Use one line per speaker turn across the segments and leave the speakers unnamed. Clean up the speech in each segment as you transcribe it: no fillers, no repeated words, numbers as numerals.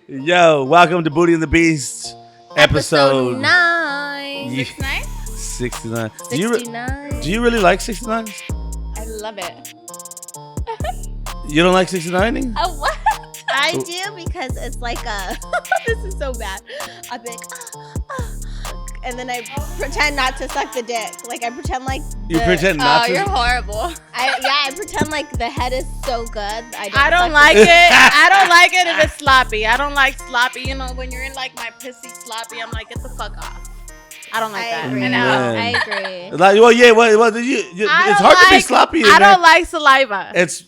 Yo, welcome to Booty and the Beast, episode
9.
Yeah.
69?
69.
69.
Do you really like 69?
I love it.
You don't like 69ing?
Oh, what?
I do because it's like a. This is so bad. I'll be like, and then I pretend not to suck the dick. Like I pretend like.
You pretend not to?
You're horrible.
I pretend like the head is so good.
I don't like it. I don't like it if it's sloppy. I don't like sloppy. You know, when you're in like my pissy sloppy, I'm like, get the fuck off. I don't like that.
Agree.
And
I agree.
Like, well, yeah, it's hard to be sloppy.
I don't like saliva.
It's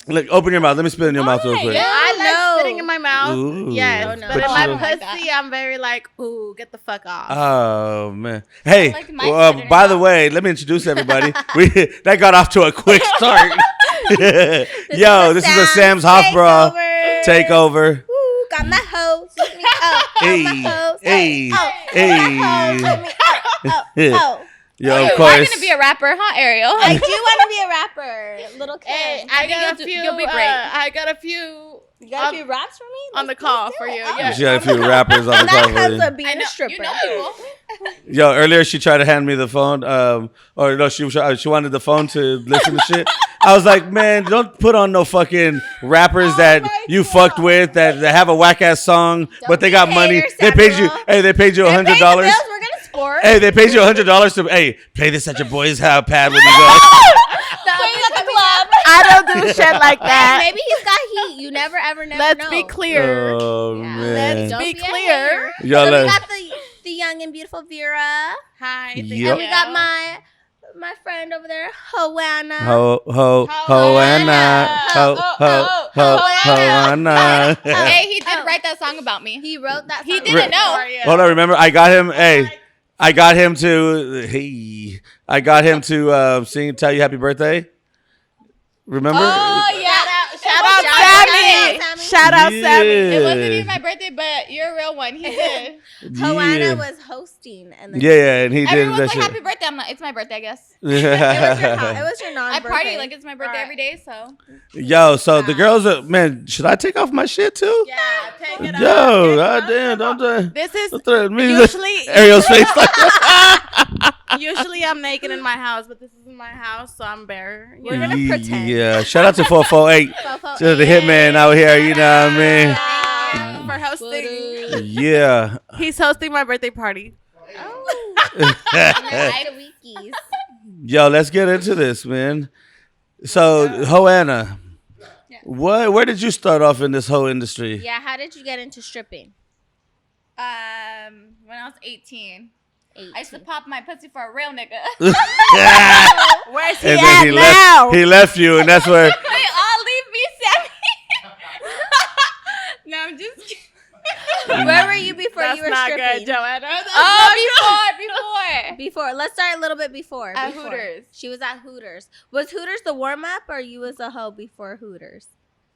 like, open your mouth. Let me spit in your mouth real quick.
Yeah, I like
No.
spitting in my mouth.
Ooh.
Yes,
Oh, no.
but in
But
my
you-
pussy, I'm very like, ooh, get the fuck off.
Oh man! Hey,
like my spit in
by
your
the
mouth.
way, let me introduce everybody. That got off to a quick start. Yo, this is a Sam's Hofbrau takeover.
Ooh, got my hose. Hook me up.
Hey,
my hose.
hey,
Oh,
hey.
hook me up. Oh.
Yo,
You're
of
going
course.
to be a rapper, huh, Ariel?
I do want to be a rapper. Little kid.
Hey, I got a few.
you'll be great.
I got a few
You got a few raps for me?
on the
Let's
call
do
for
it.
you.
Oh.
Yeah.
She got a few rappers on the
And that
cover.
comes with being
I know,
a stripper.
you know people.
Yo, earlier she tried to hand me the phone. Or no, she wanted the phone to listen to shit. I was like, man, don't put on no fucking rappers that
my
you
God.
fucked with that have a whack ass song, but they
be
got
a
money.
hater,
They paid you.
Samuel.
Hey, they paid you
Pay the
$100.
bills, we're gonna sport.
Hey, they paid you $100 to. Hey, play this at your boy's house pad when you go.
At the club.
I don't do shit like
Hey,
that.
maybe he's got heat. You never ever know.
Let's be clear.
Oh
Yeah.
man.
Don't
be
be a
clear.
hater.
Yo,
So we
let-
got the young and beautiful Vera,
Hi.
Yep.
and we got my friend over there, Joanna.
Hoanna, Hoanna.
Hey, he did
Oh.
write that song about me.
He wrote that.
He
song.
didn't know.
Hold on, remember I got him. Hey, I got him to. Hey, I got him to sing, tell you happy birthday. Remember?
Oh yeah,
Shout out Sammy.
Sammy.
Shout out Sammy.
it wasn't even my birthday, but you're a real one. He did.
Joanna was hosting, and then
Yeah, and he did
Everyone's
that
like,
shit.
"Happy birthday!" I'm like, "It's my birthday, I guess."
it was your
I
non-birthday.
party like it's my birthday every day. So
Yo, so the girls are, man, should I take off my shit too?
Yeah, take it
Yo,
off.
goddamn, don't
This is
throw me
usually
Ariel's face like
usually I'm naked in my house, but this isn't my house, so I'm bare.
We're gonna pretend.
Yeah, shout out to 448, to the hitman out here, you know what I
For hosting.
mean? Yeah.
He's hosting my birthday party.
Oh, nice weekies.
Yo, let's get into this, man. So, Joanna, where did you start off in this whole industry?
Yeah, how did you get into stripping?
when I was 18, I used to pop my pussy for a real nigga.
Where's he
And
at
then he
now?
left you, and that's where.
They all leave me, Sammy. No, I'm just kidding.
Where were you before
That's
you were
not
stripping?
good, Joanna.
Oh, before.
Before, let's start a little bit before.
At
Before.
Hooters.
She was at Hooters. Was Hooters the warm up, or you was a hoe before Hooters?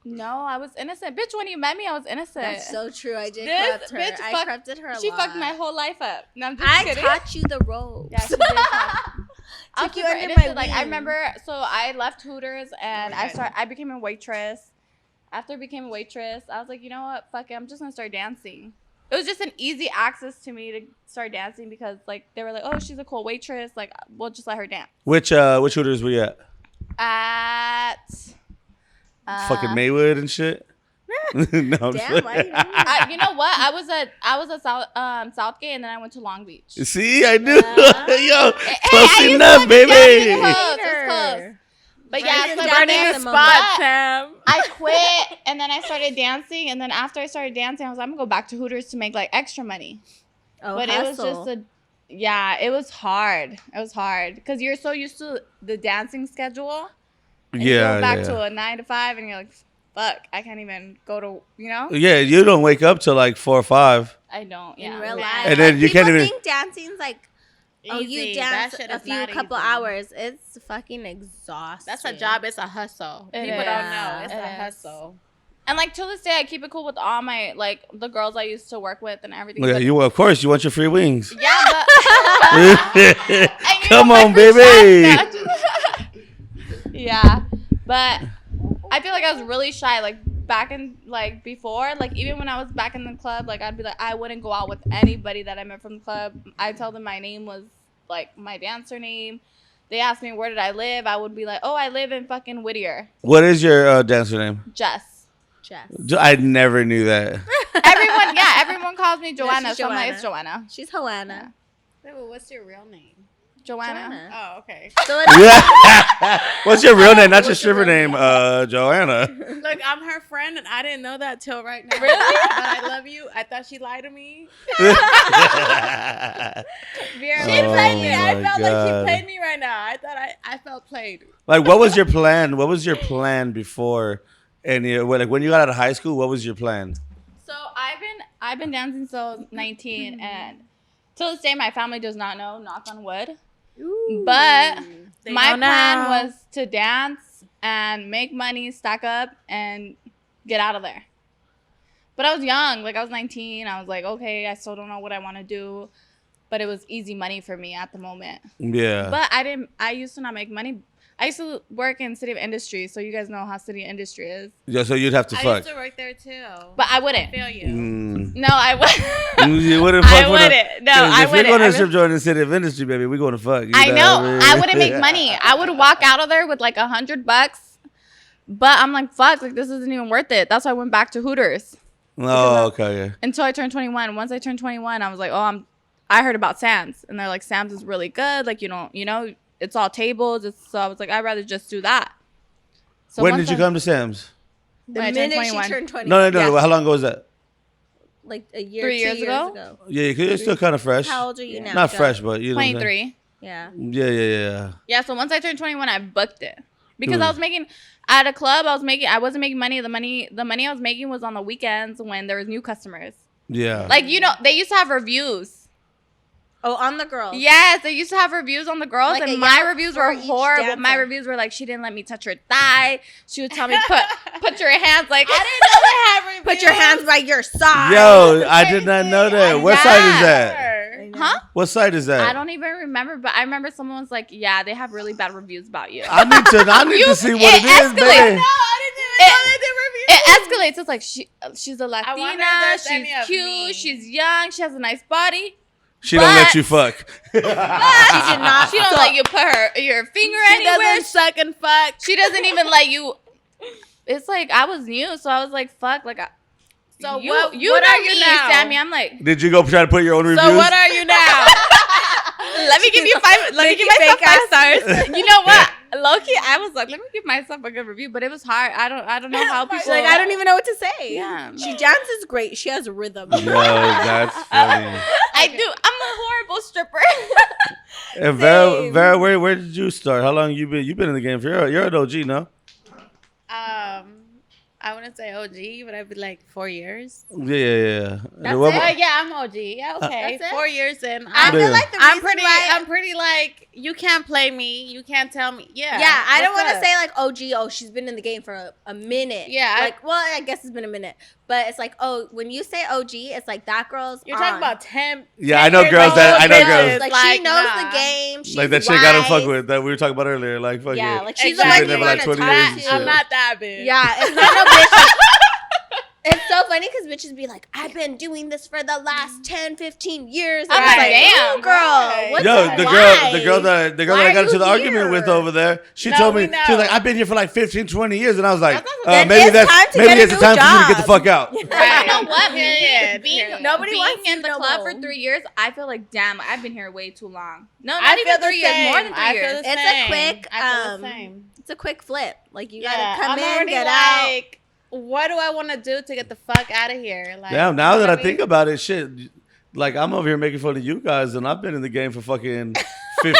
No, I was innocent. Bitch, when you met me, I was innocent.
That's so true. I did
This
corrupt her.
bitch
I
fucked-
corrupted her a
She
lot.
fucked my whole life up. No, I'm just
I
kidding.
taught you the ropes.
Yeah, she did. I
Took
was
you
super
under my
innocent. Like I
wing.
remember, so I left Hooters and I became a waitress. After I became a waitress, I was like, you know what? Fuck it. I'm just gonna start dancing. It was just an easy access to me to start dancing because like they were like, oh, she's a cool waitress. Like we'll just let her dance.
Which Hooters were you at?
At
Fucking Maywood and shit? No, I'm
Damn,
just-
why you doing that?
you know what? I was at Southgate and then I went to Long Beach.
See, I knew.
Yeah.
Yo,
Hey,
close
I used
enough,
to-
baby.
Yeah, it's close. But yeah,
Burning
so
down
Burning
at
the
the
spot,
moment.
Sam.
I quit and then I started dancing. And then after I started dancing, I was like, I'm gonna go back to Hooters to make like extra money.
Oh,
But
hustle.
it was just it was hard. It was hard because you're so used to the dancing schedule. And you
Yeah,
go back
yeah.
to a 9 to 5 and you're like, fuck, I can't even go to, you know?
Yeah, you don't wake up till like 4 or 5.
I don't.
in
Yeah.
real
man.
life.
And then
Like,
you can't
people
even-
think dancing's like, oh, you
Easy.
dance
That shit
a
is
few
not
couple
easy.
hours. It's fucking exhausting.
That's a job. It's a hustle.
It
People
is.
don't know. It's
It
a
is.
hustle.
And like till this day, I keep it cool with all my like the girls I used to work with and everything.
Yeah,
But-
you of course you want your free wings.
yeah, but and you
Come
know,
on,
my free
baby.
shots- yeah, but I feel like I was really shy. Like back in like before, like even when I was back in the club, like I'd be like, I wouldn't go out with anybody that I met from the club. I tell them my name was like my dancer name. They asked me where did I live. I would be like, oh, I live in fucking Whittier.
What is your dancer name?
Jess.
I never knew that.
Everyone calls me Joanna.
she's
So I'm like,
Joanna.
it's Joanna.
She's Joanna.
Wait, well, what's your real name?
Joanna.
Oh, okay.
So it's
What's your real name? Not your stripper name, Joanna.
Look, I'm her friend, and I didn't know that till right now. Really? But I love you. I thought she lied to me.
She
played me. I
my
felt like
God.
she played me right now. I thought I felt played.
Like, what was your plan? What was your plan before? And like when you got out of high school, what was your plan?
So I've been dancing since 19, and till this day my family does not know. Knock on wood. But
They
my
know
plan
now.
was to dance and make money, stack up, and get out of there. But I was young. Like, I was 19. I was like, okay, I still don't know what I want to do. But it was easy money for me at the moment.
Yeah.
But I used to not make money. I used to work in City of Industry, so you guys know how City of Industry is.
Yeah, so you'd have to
I
fuck.
used to work there too.
But I wouldn't.
I feel you.
No, I wouldn't.
You wouldn't fuck
I
with
wouldn't. No,
'cause
I
if
wouldn't.
you're going
I
to strip joint in the City of Industry, baby, we're going to fuck.
I know.
what mean?
I wouldn't make money. I would walk out of there with like $100, but I'm like, fuck, like this isn't even worth it. That's why I went back to Hooters
Oh, okay. Yeah.
until I turned 21. Once I turned 21, I was like, oh, I heard about Sam's, and they're like, Sam's is really good. Like, it's all tables. So I was like, I'd rather just do that. So
When
once
did you come to Sam's?
the
when I turned
minute she
21.
turned 20.
No.
Yeah.
How long ago was that?
Like a year,
3
2
years
years
ago?
ago.
Yeah, because you're still kind of fresh.
How old are you now?
Not
Joe?
fresh, but you know. what I'm saying?
23.
Yeah.
Yeah.
Yeah, so once I turned 21, I booked it because
Dude.
I was making at a club. I wasn't making money. The money I was making was on the weekends when there was new customers.
Yeah.
Like, they used to have reviews.
Oh, on the girls.
Yes, they used to have reviews on the girls,
Like a
and my
Yelp
reviews
for
were
each
horrible. My
dancer.
reviews were like, she didn't let me touch her thigh. She would tell me put your hands like.
I didn't know they had reviews.
Put your hands by your side.
Yo, I did not know that. What site is that?
I know.
Huh?
What site is that?
I don't even remember, but I remember someone was like, "Yeah, they have really bad reviews about you."
I need to see what it is,
escalates.
baby.
No, I didn't even know they did reviews.
It escalates. It's like she's a
wonder if
Latina.
there's any of
She's cute.
me.
She's young. She has a nice body.
She don't let
But-
you fuck.
She did not. She don't let you put your finger
She
anywhere.
doesn't suck and fuck.
She doesn't even let you. It's like I was new, so I was like, "Fuck!" Like,
So
you
what
know
are you
me,
now?
Sammy. I'm like,
Did you go try to put your own reviews?
So what are you now?
let me give you 5. Let me give myself 5 stars. You know what? Low-key, I was like, let me give myself a good review, but it was hard. I don't know how people.
She's like, I don't even know what to say.
Yeah.
She dances great. She has rhythm.
Yo, that's funny.
I do. I'm a horrible stripper.
And Vera, where did you start? How long you been? You've been in the game for you're an OG, no?
I wouldn't say OG, but I'd be like 4 years.
Yeah.
That's
What-
it?
Yeah, I'm OG. Yeah, okay.
That's it?
4 years in.
I
Yeah.
feel like the
I'm
reason
pretty.
why-
I'm pretty like you can't play me. You can't tell me. Yeah.
Yeah, I don't
what's
want
up?
to say like OG. Oh, she's been in the game for a minute.
Yeah,
I guess it's been a minute, but it's like, oh, when you say OG, it's like that girl's.
You're
on.
talking about 10.
Yeah,
10
I know
years
girls
old
that- I know
bitches.
girls.
Like she knows
nah.
the game. She's
like that shit got him fuck
wise.
with that we were talking about earlier. Like fuck
Yeah,
it.
like she's
Exactly.
the one you
Like
want to
20 years
talk
and
to.
shit.
I'm not that bitch.
Yeah, it's not no bitch. It's so funny because bitches be like, I've been doing this for the last 10, 15 years. And
I'm
it's
like, damn,
ooh, girl.
right.
What's
Yo,
up?
the
Why?
girl that
Why
I got
are
into
you
the argument
here?
with over there, she
No,
told me,
we know.
she was like, I've been here for like 15, 20 years. And I was like,
Then
maybe
it's time to get a
it's the
new
time for you to get the
job.
fuck out.
Right. You know what?
Period.
Nobody
being
wants
in
you
the
no
club
more.
for 3 years, I feel like, damn, I've been here way too long. No,
I
not
feel
even
the
3 years,
same.
more than 3
I feel
years.
the
It's
same.
a quick,
I feel the same.
it's a quick flip. Like you
Yeah,
gotta come
I'm
in,
already
get out.
like, what do I want to do to get the fuck out of here? Like,
Damn, now
you know
that I
what mean?
think about it, shit, like I'm over here making fun of you guys, and I've been in the game for fucking 15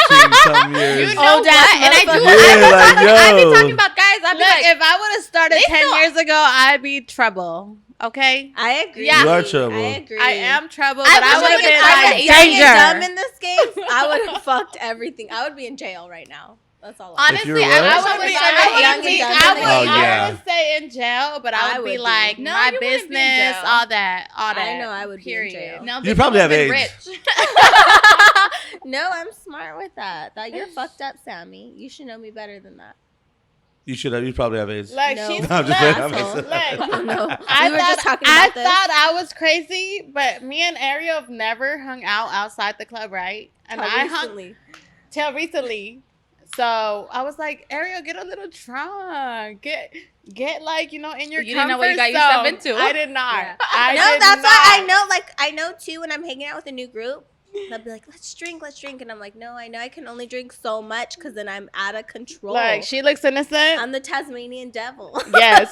some years.
You know
Old
what?
ass
And I do.
motherfucker.
Yeah, like,
I've been
yo.
talking about guys. I've been
Look,
like,
if I would have started
They
10
still-
years ago, I'd be trouble. Okay?
I agree.
Yeah.
You are trouble.
I agree.
I am trouble,
I
but I
wish
would
I
have
could
been
find
like,
it.
If I get dumb
danger.
in this game, I would have fucked everything. I would be in jail right now. That's all.
honestly,
you were
I
what?
wish
I
I
would
would
be,
have
I
started
would
young
be-
and
I
dumb.
would-
Oh, yeah.
I would stay in jail, but I would be
be.
like,
No,
my
you wouldn't be in
business,
jail.
all that.
I know I would be in
period.
jail.
No,
You
bitch,
probably
would've
have
been
AIDS.
rich.
No, I'm smart with that. You're fucked up, Sammy. You should know me better than that.
You should have. You probably have AIDS.
Like
No.
she's
No, I'm just playing.
look,
I'm just-
look.
No,
I
we were
thought,
just talking
I
about this.
thought I was crazy, but me and Ariel have never hung out outside the club, right? And I hung
recently.
till recently. So I was like, Ariel, get a little drunk. Get like, in your
You didn't know what you
comfort
got yourself
zone.
into.
I did not.
Yeah.
I
No,
did
that's
not.
why I know too when I'm hanging out with a new group. They'll be like, let's drink. And I'm like, no, I know I can only drink so much because then I'm out of control.
Like, she looks innocent.
I'm the Tasmanian devil.
Yes.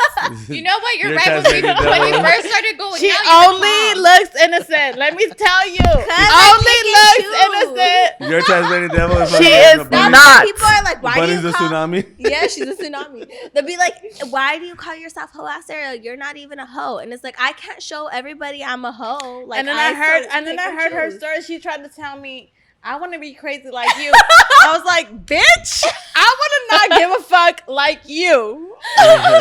You know what? You're
You're
right.
Tasmanian
When we
devil.
first started going
She
out, you were
only
calm.
looks innocent. Let me tell you.
I
Only
pick and
looks innocent.
You're Tasmanian devil.
She is
That's
not.
why people are like, why do
Bunny's
you
a
call?
tsunami.
Yeah, she's a tsunami. They'll be like, why do you call yourself hoe ass Ariel? You're not even a hoe. And it's like, I can't show everybody I'm a hoe. Like,
And then I heard her
choose.
story. She tried to tell me, I want to be crazy like you. I was like, bitch, I want to not give a fuck like you.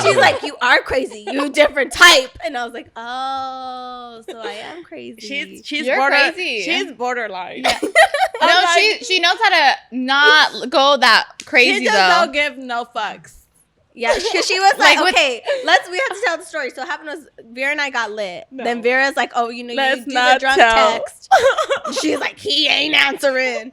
She's like, you are crazy. You different type. And I was like, oh, so I am crazy.
She's
You're crazy.
She's borderline.
No,
like,
she knows how to not go that
She
crazy
just
though.
don't give no fucks.
Yeah, because she was like,
Like with-
okay, we have to tell the story. So what happened was Vera and I got lit.
No.
Then Vera's like, oh, you
Let's
do the
not
drunk
tell.
text. She's like, he ain't answering.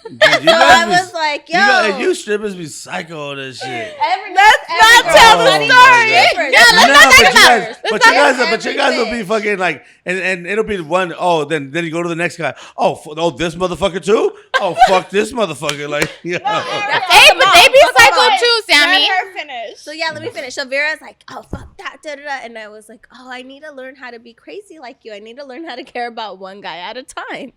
Dude,
So I was like, yo.
you strippers be psycho on this shit.
Let's not tell the
Everybody
story.
is different.
Yeah, let's
No,
not
but
talk
you
about
guys,
it.
but you guys,
talk
but you guys will be
everything.
fucking like, and it'll be one. Oh, then you go to the next guy. Oh, this motherfucker too. Oh, fuck this motherfucker. Like, yeah.
Hey, but they be psycho too, Sammy.
Let her finish.
So yeah, let me finish. So Vera's like, oh fuck that, da da da, and I was like, oh, I need to learn how to be crazy like you. I need to learn how to care about one guy at a time.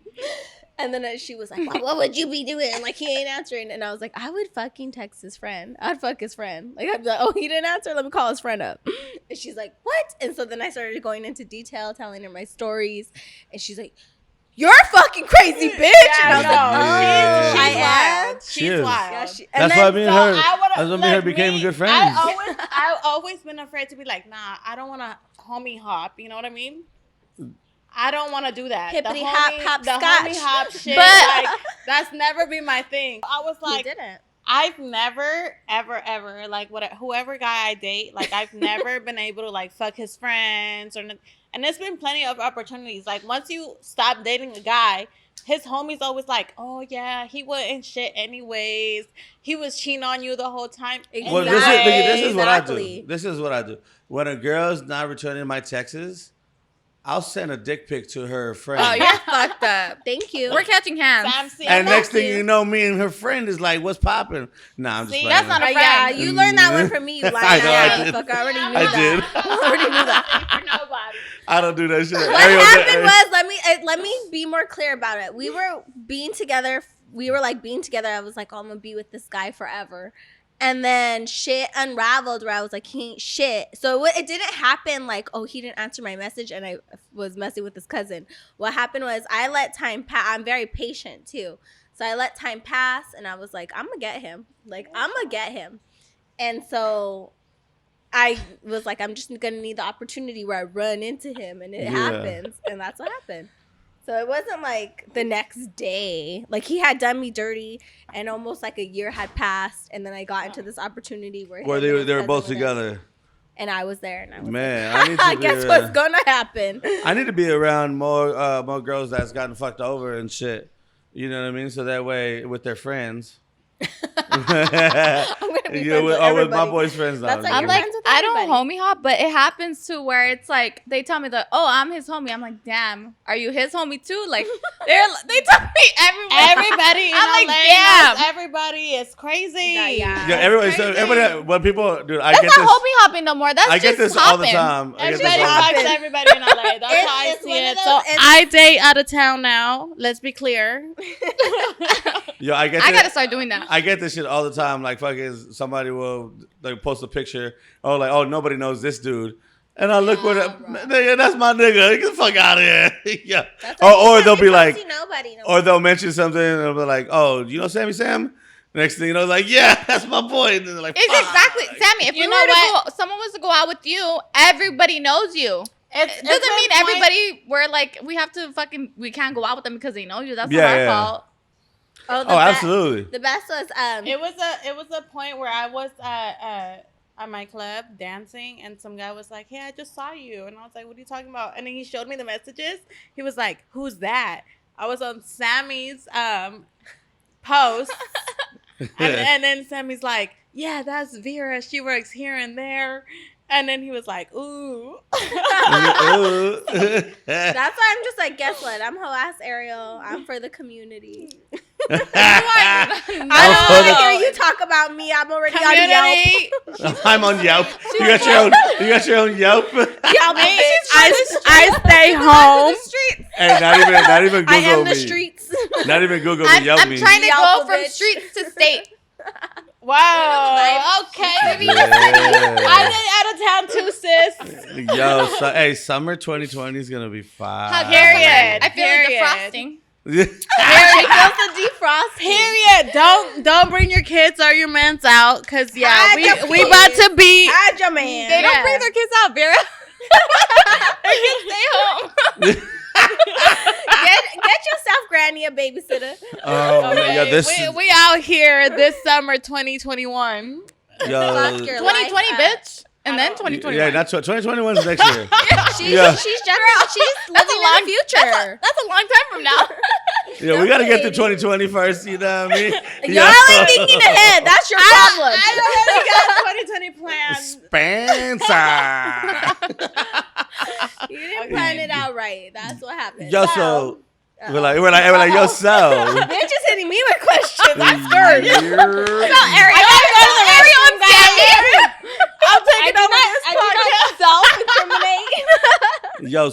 And then she was like, well, what would you be doing? Like, he ain't answering. And I was like, I would fucking text his friend. I'd fuck his friend. Like, I'd be like, oh, he didn't answer. Let me call his friend up. And she's like, what? And so then I started going into detail, telling her my stories. And she's like, you're fucking crazy, bitch. And I was like, oh,
she's
I am.
wild.
She
She's
is.
wild.
Yeah, and
That's
then-
why me and her.
I wanna,
That's why me and her became good friends.
I've always been afraid to be like, nah, I don't want to homie hop. You know what I mean? I don't want to do that.
Hippity
the
hop,
homie,
hop,
the
scotch.
homie hop shit.
But-
like, that's never been my thing. I was
He
like,
didn't.
I've never, ever, like, whoever guy I date, like, I've never been able to, like, fuck his friends. And there's been plenty of opportunities. Like, once you stop dating a guy, his homies always like, oh, yeah, he wasn't shit anyways. He was cheating on you the whole time.
Well, this is what I do.
Exactly.
This is what I do. When a girl's not returning my texts, I'll send a dick pic to her friend.
Oh, you're fucked up.
Thank you.
We're catching hands.
Sam, see,
and
I
next thing
you.
you know, me and her friend is like, "What's popping?" Nah, I'm just
See,
playing.
that's not a
Yeah,
friend.
you learned that one from me. You lying
I know, I
ass
did.
motherfucker. I already knew
I
that.
did.
I already knew that.
for nobody.
I don't do that shit.
What happened was, let me be more clear about it. We were being together. I was like, oh, I'm gonna be with this guy forever. And then shit unraveled where I was like, he ain't shit. So it didn't happen like, oh, he didn't answer my message and I was messing with his cousin. What happened was I let time pass. I'm very patient too. So I let time pass and I was like, I'm gonna get him. And so I was like, I'm just gonna need the opportunity where I run into him and it happens. And that's what happened. So it wasn't like the next day. Like he had done me dirty and almost like a year had passed. And then I got into this opportunity where
Where
him
they
and
were
his
they were
cousin
both
there.
together.
And I was there and I was
Man,
like,
I need to be,
guess what's gonna happen?
I need to be around more girls that's gotten fucked over and shit. You know what I mean? So that way, with their friends.
I'm gonna be friends with
with
everybody.
my boys' friends now.
That's like
I'm
you're
like,
friends with
I don't
everybody.
homie hop, but it happens to where it's like they tell me that, oh, I'm his homie. I'm like, damn, are you his homie too? Like they tell me
Everybody in
I'm
LA
like, damn.
knows everybody is crazy.
Yeah.
Yeah, everybody. When people, dude, I
That's
get
not
this.
homie hopping no more. That's
I get
just
this all the
hopping.
time. I get this
Everybody
all the time.
fucks everybody in LA. That's how I
It's
see
one of
it.
those-
So
it's-
I date out of town now. Let's be clear.
Yo, I get.
I
this-
gotta start doing that.
I get this shit all the time. Like fucking somebody will like post a picture. Oh, like nobody knows this dude. And I look with it, nigga, that's my nigga. Get the fuck out of here. Yeah.
That's
Or they'll be
you
like,
see nobody.
or they'll mention something and they'll be like, oh, you know Sammy Sam? Next thing you know, like, yeah, that's my boy. And then they're like,
It's
fuck.
exactly, Sammy. If
You
you
know
were to
what?
go, someone was to go out with you, everybody knows you. It doesn't mean everybody. We're like we have to fucking. We can't go out with them because they know you. That's not our fault.
Oh,
Oh, absolutely.
The best was
It was a point where I was at my club dancing, and some guy was like, "Hey, I just saw you," and I was like, "What are you talking about?" And then he showed me the messages. He was like, "Who's that?" I was on Sammy's post, and then Sammy's like, "Yeah, that's Vera. She works here and there." And then he was like, "Ooh."
That's why I'm just like, guess what? I'm whole ass Ariel. I'm for the community.
I
don't want to hear you talk about me. I'm already on Yelp.
I'm on Yelp. You got your own Yelp.
I stay home.
Hey, not even Google
I am the
me.
streets.
Not even Google me. Yelp
I'm
me.
trying to
Yelp
go from
bitch.
streets to state.
Wow. Okay.
Yeah.
I did out of town too, sis.
Yo, so, hey, summer 2020 is gonna be fine.
Period.
I feel
Period.
like defrosting.
She feels the defrost.
Period. Don't bring your kids or your mans out, cause
Hide
we
your
about
kids.
to be.
Hide your man.
They don't
Yeah.
bring their kids out, Vera. They can stay home.
Get yourself, Granny, a babysitter.
Oh man, yo, this
we out here this summer 2021.
Fuck
yo,
your
2020,
life up.
bitch. And then 2021.
yeah, not 2021 is next year.
She's
Yeah.
she's jumping. She's living in the future.
That's a long time from now.
Yeah, we gotta get to 2020 first. You know what I mean?
Y'all ain't thinking ahead. That's your problem.
I already got 2020 plans.
Spencer.
You didn't plan it out right. That's what happened.
Yo, so we're like, yo, so.
Bitch is hitting me with questions. I'm scared.
Yeah.
Ariel and Sammy.
I'm taking over this
I do not self-incriminate.
Yo,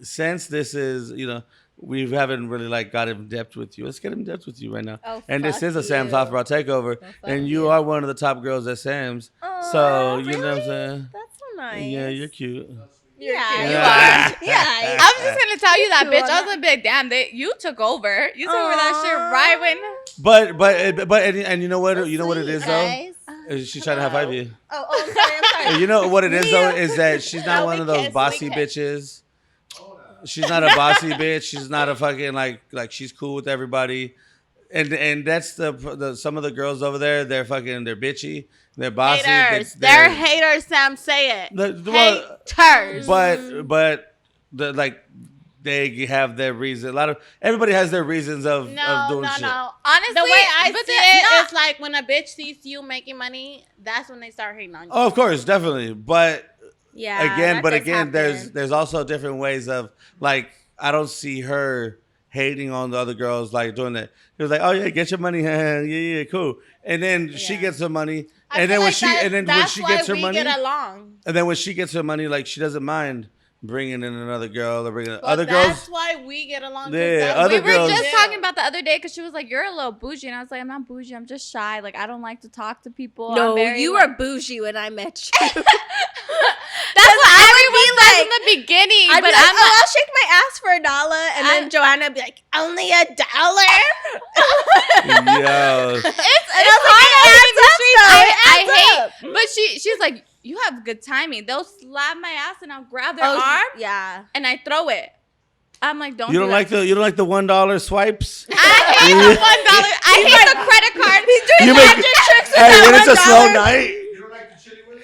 since this is, we haven't really like got in depth with you. Let's get in depth with you right now.
Oh,
and this
fuck
is a Sam's
you.
Hofbrau takeover,
fuck
and you
you.
are one of the top girls at Sam's.
Aw,
So you know what I'm
really?
saying?
That's so nice.
Yeah, you're cute.
Yeah, you
Yeah.
are. Yeah.
I was just gonna tell you that,
You
bitch.
are
I was like, bitch, damn, you took over. You took over that shit right when.
But and you know what? You know what it is though.
Guys.
She's trying to high five you.
Oh, I'm sorry. I'm sorry.
You know what it is though is that she's not
No,
one
we
of those
kiss,
bossy
we kiss.
bitches. She's not a bossy bitch. She's not a fucking like she's cool with everybody. And that's the some of the girls over there. They're bitchy. They're bossy.
Haters. They're haters, Sam. Say it.
Well,
Haters.
but they have their reason. Everybody has their reasons of doing shit.
Honestly,
The way I
but
see
the-
it is like when a bitch sees you making money, that's when they start hating on you.
Oh, of course, definitely. But
Yeah.
again,
that does happen.
there's also different ways of like I don't see her hating on the other girls like doing that. It was like, oh yeah, get your money, yeah, cool. And then she gets her money,
I
and
feel
then
like
when she gets her
we
money,
get along.
and then when she gets her money, like she doesn't mind bringing in another girl or bringing
But
other
that's
girls.
why we get along. 'cause
Yeah,
that's
other
we
what
were
girls-
just
do.
talking about the other day because she was like, "You're a little bougie," and I was like, "I'm not bougie. I'm just shy. Like I don't like to talk to people."
No,
I'm very,
you
like-
were bougie when I met you.
That's what everyone says in the beginning.
I'd
But
be like,
I'm not.
I'll shake my ass for $1, and then Joanna would be like, only $1.
Yo,
I hate, but she's like, you have good timing. They'll slap my ass and I'll grab their arm
Yeah.
and I throw it. I'm like, don't.
you don't
do
like
that.
the $1 swipes?
I hate the $1. I hate the credit card. He's doing
You make hey when it's a slow night.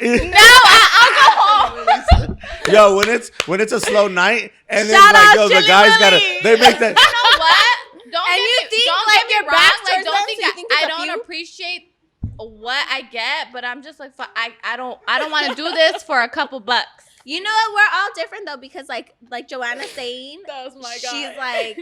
No, I'll go home.
Yo, when it's a slow night and then
Shout
like
out
yo, the
Chili
guys gotta
Willy.
they make that.
You know what? Don't
And
get
you
me,
think,
don't
like,
get me
your
wrong.
back's
Like,
towards
don't
them,
think
so you think
I
it's a
don't
few?
appreciate what I get, but I'm just like, I don't want to do this for a couple bucks.
You know what? We're all different though, because like Joanna's saying,
That was my
she's
guy.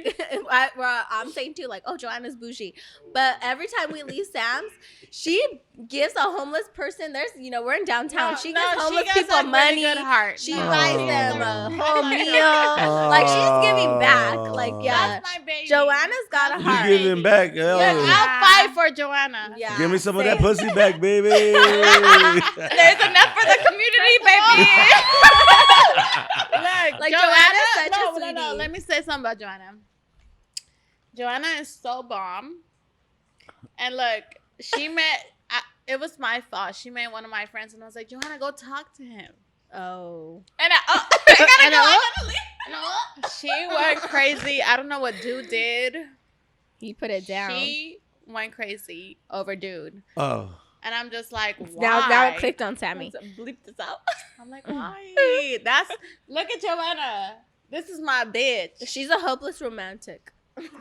like, I'm saying too, like, oh, Joanna's bougie. But every time we leave Sam's, she gives a homeless person. We're in downtown. She gives homeless people money.
Good heart.
She
Oh.
buys them a
I
whole
like
meal. Like she's giving back. Like yeah,
That's my baby.
Joanna's got a
You
heart.
giving back, yo.
Look, I'll fight for Joanna.
Yeah,
Give me some of
same.
that pussy back, baby.
There's enough for the community, baby.
Look,
Like,
Joanna.
Joanna's such a
No.
sweetie.
Let me say something about Joanna. Joanna is so bomb. And look, she met. It was my fault. She met one of my friends, and I was like, Joanna, go talk to him.
Oh.
And I gotta go. I gotta leave.
She went crazy. I don't know what dude did.
He put it down.
She went crazy over dude.
Oh.
And I'm just like, why?
Now it clicked on Sammy.
Bleep this out.
I'm like, why? Look at Joanna. This is my bitch.
She's a hopeless romantic.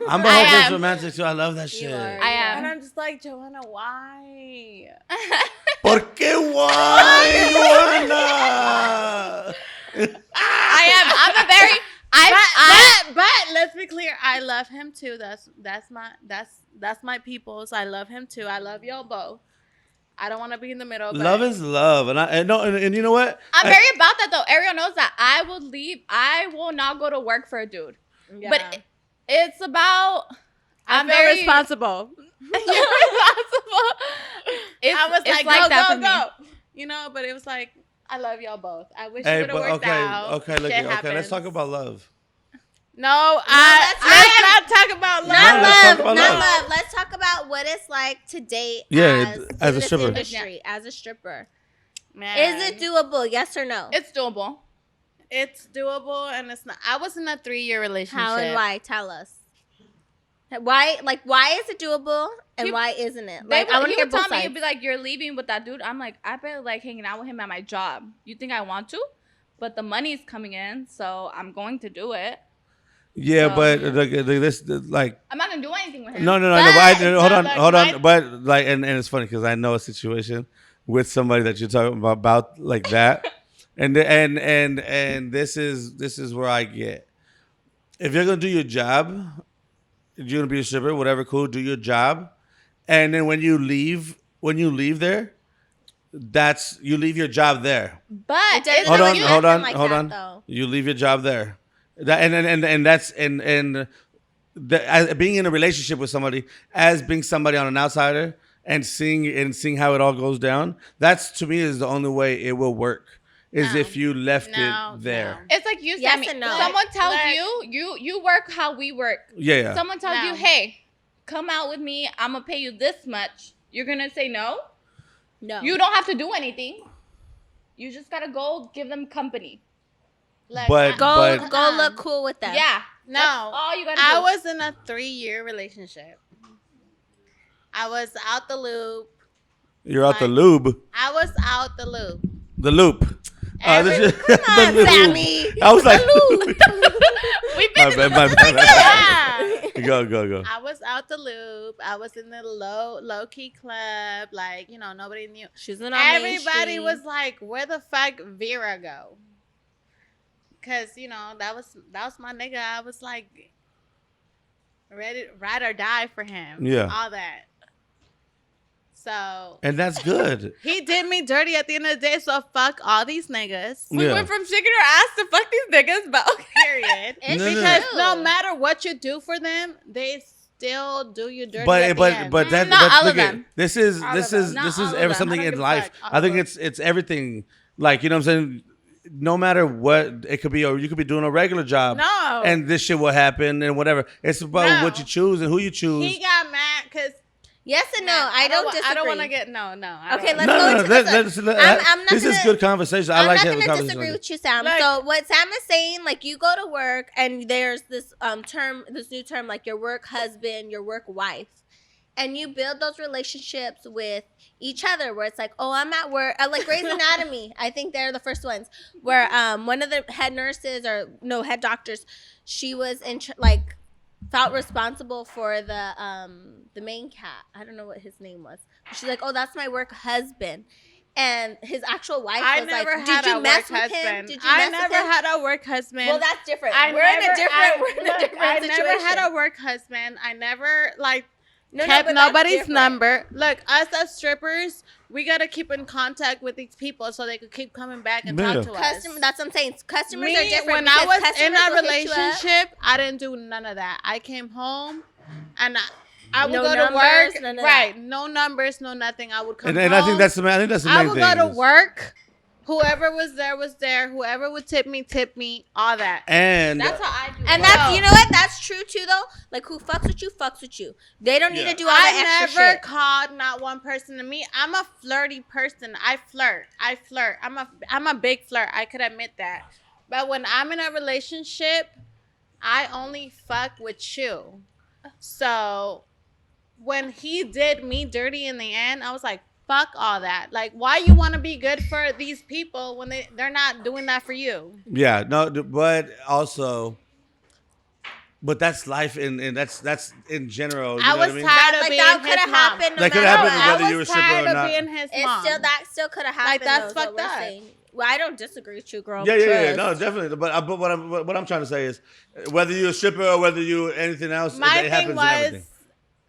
I'm a hopeless romantic too. I love that shit.
are.
I am.
And I'm just like, Joanna, why?
¿Por qué why, Joanna?
I'm a very.
But let's be clear. I love him too. That's my peoples. I love him too. I love y'all both. I don't want to be in the middle. But
Love is love, and you know what?
I'm very about that though. Ariel knows that I will leave. I will not go to work for a dude.
Yeah.
But it's about.
I'm very responsible.
You're responsible.
I was
it's
like,
that for
go.
me.
You know, but it was like, I love y'all both. I wish
Hey,
it would have
but
worked out.
okay, look,
Shit
okay. Let's
happens.
talk about love.
No,
let's
let's not talk about love.
Not
let's talk
love,
about
not
love.
love. Let's talk about what it's like to date
Yeah, as
in
a
this
stripper.
industry, as a stripper.
Man,
Is it doable? Yes or no?
It's doable.
It's doable, and it's not. I was in a 3-year relationship.
How and why? Tell us. Why? Like, why is it doable and why isn't it? Like, I want to hear both
tell me,
sides.
you'd be like, you're leaving with that dude. I'm like, I better like hanging out with him at my job. You think I want to? But the money's coming in, so I'm going to do it.
Yeah,
So-
but this like
I'm not gonna do anything with him.
no.
But-
Hold on,
like,
hold on.
my-
But like, and it's funny because I know a situation with somebody that you're talking about like that, and this is where I get. If you're gonna do your job, you're gonna be a stripper, whatever. Cool, do your job, and then when you leave there, you leave your job there.
But
It doesn't
Hold on,
always
hold
happen
on,
like
hold
that,
on.
though.
You leave your job there. That as being in a relationship with somebody, as being somebody on an outsider, and seeing how it all goes down. That's to me is the only way it will work. Is
No.
if you left
No,
it there.
it's like you,
Yes
Sammy.
and no.
Someone tells
Like-
you work how we work.
Yeah.
Someone tells
No.
you, hey, come out with me. I'm gonna pay you this much. You're gonna say no.
No.
You don't have to do anything. You just gotta go give them company.
Like,
But-
Go look cool with them.
Yeah.
No.
That's all you gotta do.
I was in a 3-year relationship. I was out the loop.
You're out the
Like-
lube.
I was out the loop.
The loop.
Every-
Come on,
The lube.
Sammy.
I was like,
We've been
my bad.
Yeah.
Go.
I was out the loop. I was in the low key club. Like, nobody knew.
She's in our Main
Everybody
Street.
was like, where the fuck Vera go? Because, that was my nigga. I was like, ready, ride or die for him.
Yeah.
All that. So
And that's good.
he did me dirty at the end of the day. So fuck all these niggas.
We
Yeah.
went from shaking our ass to fuck these niggas, but okay.
Period.
It's
No, no, no.
Because
true.
no matter what you do for them, they still do you dirty.
But
at the
but
end.
but that
Not
but
all
look
of
at-
them.
this is
All
this
of
is
them.
this
Not
is
all of
ever
them.
something
I don't
in
give a
life.
fuck. All
I think
of
it's everything. Like, you know what I'm saying? No matter what it could be, or you could be doing a regular job.
No.
And this shit will happen and whatever. It's about
No.
what you choose and who you choose.
he got mad because
Yes and no. I don't disagree.
I don't want to get no. I
Okay,
don't.
let's go into this. I'm not
this is
gonna-
good conversation. I
I'm
like
not
having
going to
conversation.
disagree
like
with you, Sam.
Like-
So what Sam is saying, like, you go to work and there's this this new term, like your work husband, your work wife, and you build those relationships with each other, where it's like, oh, I'm at work, like Grey's Anatomy. I think they're the first ones where one of the head nurses head doctors, she was felt responsible for the main cat. I don't know what his name was. She's like, oh, that's my work husband. And his actual wife
I
was
never
like,
had
did you
a
mess
work
with him?
husband.
Did you
I
mess
never
with him?
had a work husband.
Well, that's different.
I
We're in a
never
different
husband. I never
No,
kept
but that's
nobody's
different.
number. Look, us as strippers, we gotta keep in contact with these people so they could keep coming back and
Yeah.
talk to us.
That's what I'm saying. Customers
Me,
are different.
when I
because
was in
customers
a
will hit you up.
relationship, I didn't do none of that. I came home and I would
No
go
numbers,
to work.
none of
Right. No numbers, no nothing. I would come
and
home.
I think that's the main
I
thing.
would go to work. Whoever was there. Whoever would tip me. All that.
And
That's how I do it.
And
Wow.
that's, you know what? That's true too, though. Like, who fucks with you, fucks with you. They don't need
Yeah.
to do all that
I
extra
never
shit.
called not one person to me. I'm a flirty person. I flirt. I'm a big flirt. I could admit that. But when I'm in a relationship, I only fuck with you. So when he did me dirty in the end, I was like, fuck all that. Like, why you want to be good for these people when they're not doing that for you?
Yeah, no, but also, but that's life, and that's in general. You
I
know what
was
I mean?
tired of
Like
being
that
his
could have
mom.
happened. No
That could
matter
happen
what.
whether
I
you were
was
stripper or
tired of
not.
being his
It's
mom.
still that still could have happened.
that's
though, is
fucked
what we're
up.
saying. Well, I don't disagree with you, girl.
Yeah.
Trust.
No, definitely. But what I'm trying to say is, whether you're a stripper or whether you anything else,
My
it
thing
happens in
was,
everything.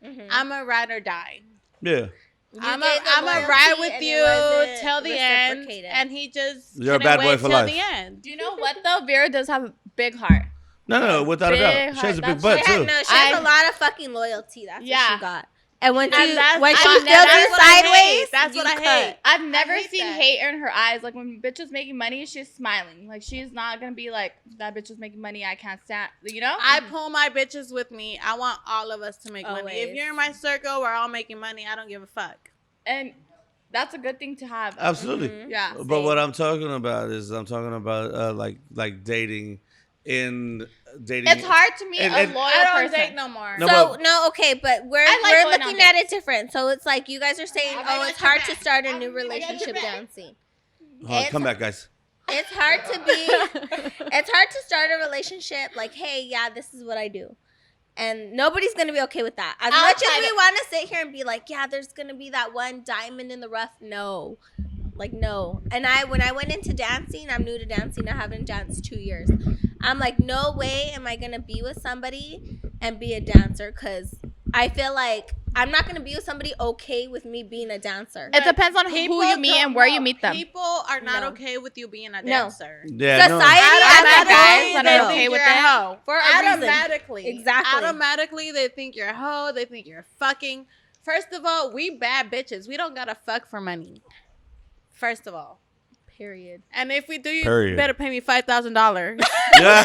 Mhm.
I'm a ride or die.
Yeah,
I'm
gave the
a
loyalty
ride with
and it
you
wasn't
till the end,
reciprocated.
and he just
You're a
couldn't
bad boy
wait
for
till
life.
the end.
Do you know what though? Vera does have a big heart.
no, without a
Big
doubt, she has a
heart.
big butt
She
too.
has a lot of fucking loyalty. That's what
Yeah.
she got. And when
And
she
that's-
when she
I-
feels
that's
you
what I hate.
sideways,
That's
you
what I
cut.
hate.
I've never
hate
seen
that.
hate in her eyes. Like when bitch is making money, she's smiling. Like she's not gonna be like that bitch is making money. I can't stand. You know.
I pull my bitches with me. I want all of us to make money. If
Always.
you're in my circle, we're all making money. I don't give a fuck.
And that's a good thing to have.
Absolutely.
Mhm.
Yeah.
But what I'm talking about is like dating dating.
It's hard to meet
And-
a
and-
loyal
I don't
person.
date no more.
No,
So
but-
no, okay, but we're
I like
we're
going on
looking at
dates.
it different. So it's like you guys are saying,
I
oh,
got
it's
your
hard to
back.
start a
I
new
got your
relationship
back.
dancing.
Hold on,
It's-
come back, guys.
It's hard to be. It's hard to start a relationship like, hey, yeah, this is what I do. And nobody's gonna be okay with that. As much as we want to sit here and be like, yeah, there's gonna be that one diamond in the rough. No, like no. And when I went into dancing, I'm new to dancing. I haven't danced 2 years. I'm like, no way am I gonna be with somebody and be a dancer, because I feel like I'm not gonna be with somebody okay with me being a dancer.
It depends on who you meet and where you meet them.
People are not
No.
okay with you being a
No.
dancer.
Yeah, no.
Society
I've met
as a
guys
whole,
that
they
are
no.
okay
think
with
you're a
that.
hoe.
For a reason.
Automatically.
Exactly.
Automatically, they think you're a hoe. They think you're fucking. First of all, we bad bitches. We don't gotta fuck for money. First of all.
Period.
And if we do, you
Period.
better pay me $5,000.
Yeah.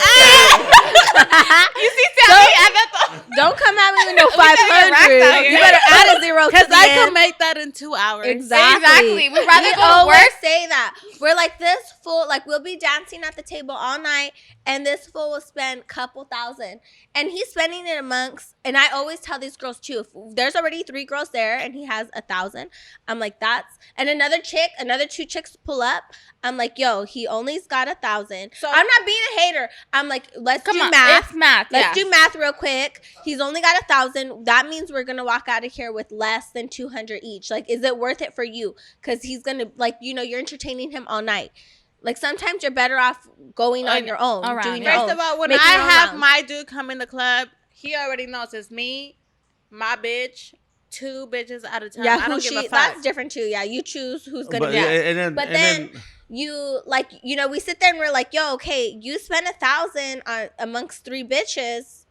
You see, Sammy, I bet
Don't come at me with no
We gotta get racks
500.
out here.
You better add a zero to
Because
the
I
end.
could make that in 2 hours.
Exactly. We'd rather
We
go to
always
work.
say that. We're like this fool. Like we'll be dancing at the table all night, and this fool will spend couple thousand, and he's spending it amongst. And I always tell these girls too. If there's already 3 girls there, and he has 1,000, I'm like that's. And another 2 chicks pull up. I'm like, yo, he only's got 1,000.
So-
I'm not being a hater. I'm like, let's
Come
do
on,
math.
it's math.
Let's
yeah.
do math real quick. He's only got 1,000. That means we're gonna walk out of here with less than 200 each. Like, is it worth it for you? Because he's gonna, like, you're entertaining him all night. Like sometimes you're better off going on your own,
around,
doing
yeah.
your
First
own.
of all, when
Making
I
your own
have
rounds.
my dude come in the club, he already knows it's me, my bitch, 2 bitches at a time.
yeah,
I
who
don't give a
she?
fuck.
That's different too. Yeah, you choose who's gonna
But
be.
and then
You like, we sit there and we're like, yo, okay, you spend 1,000 on amongst 3 bitches,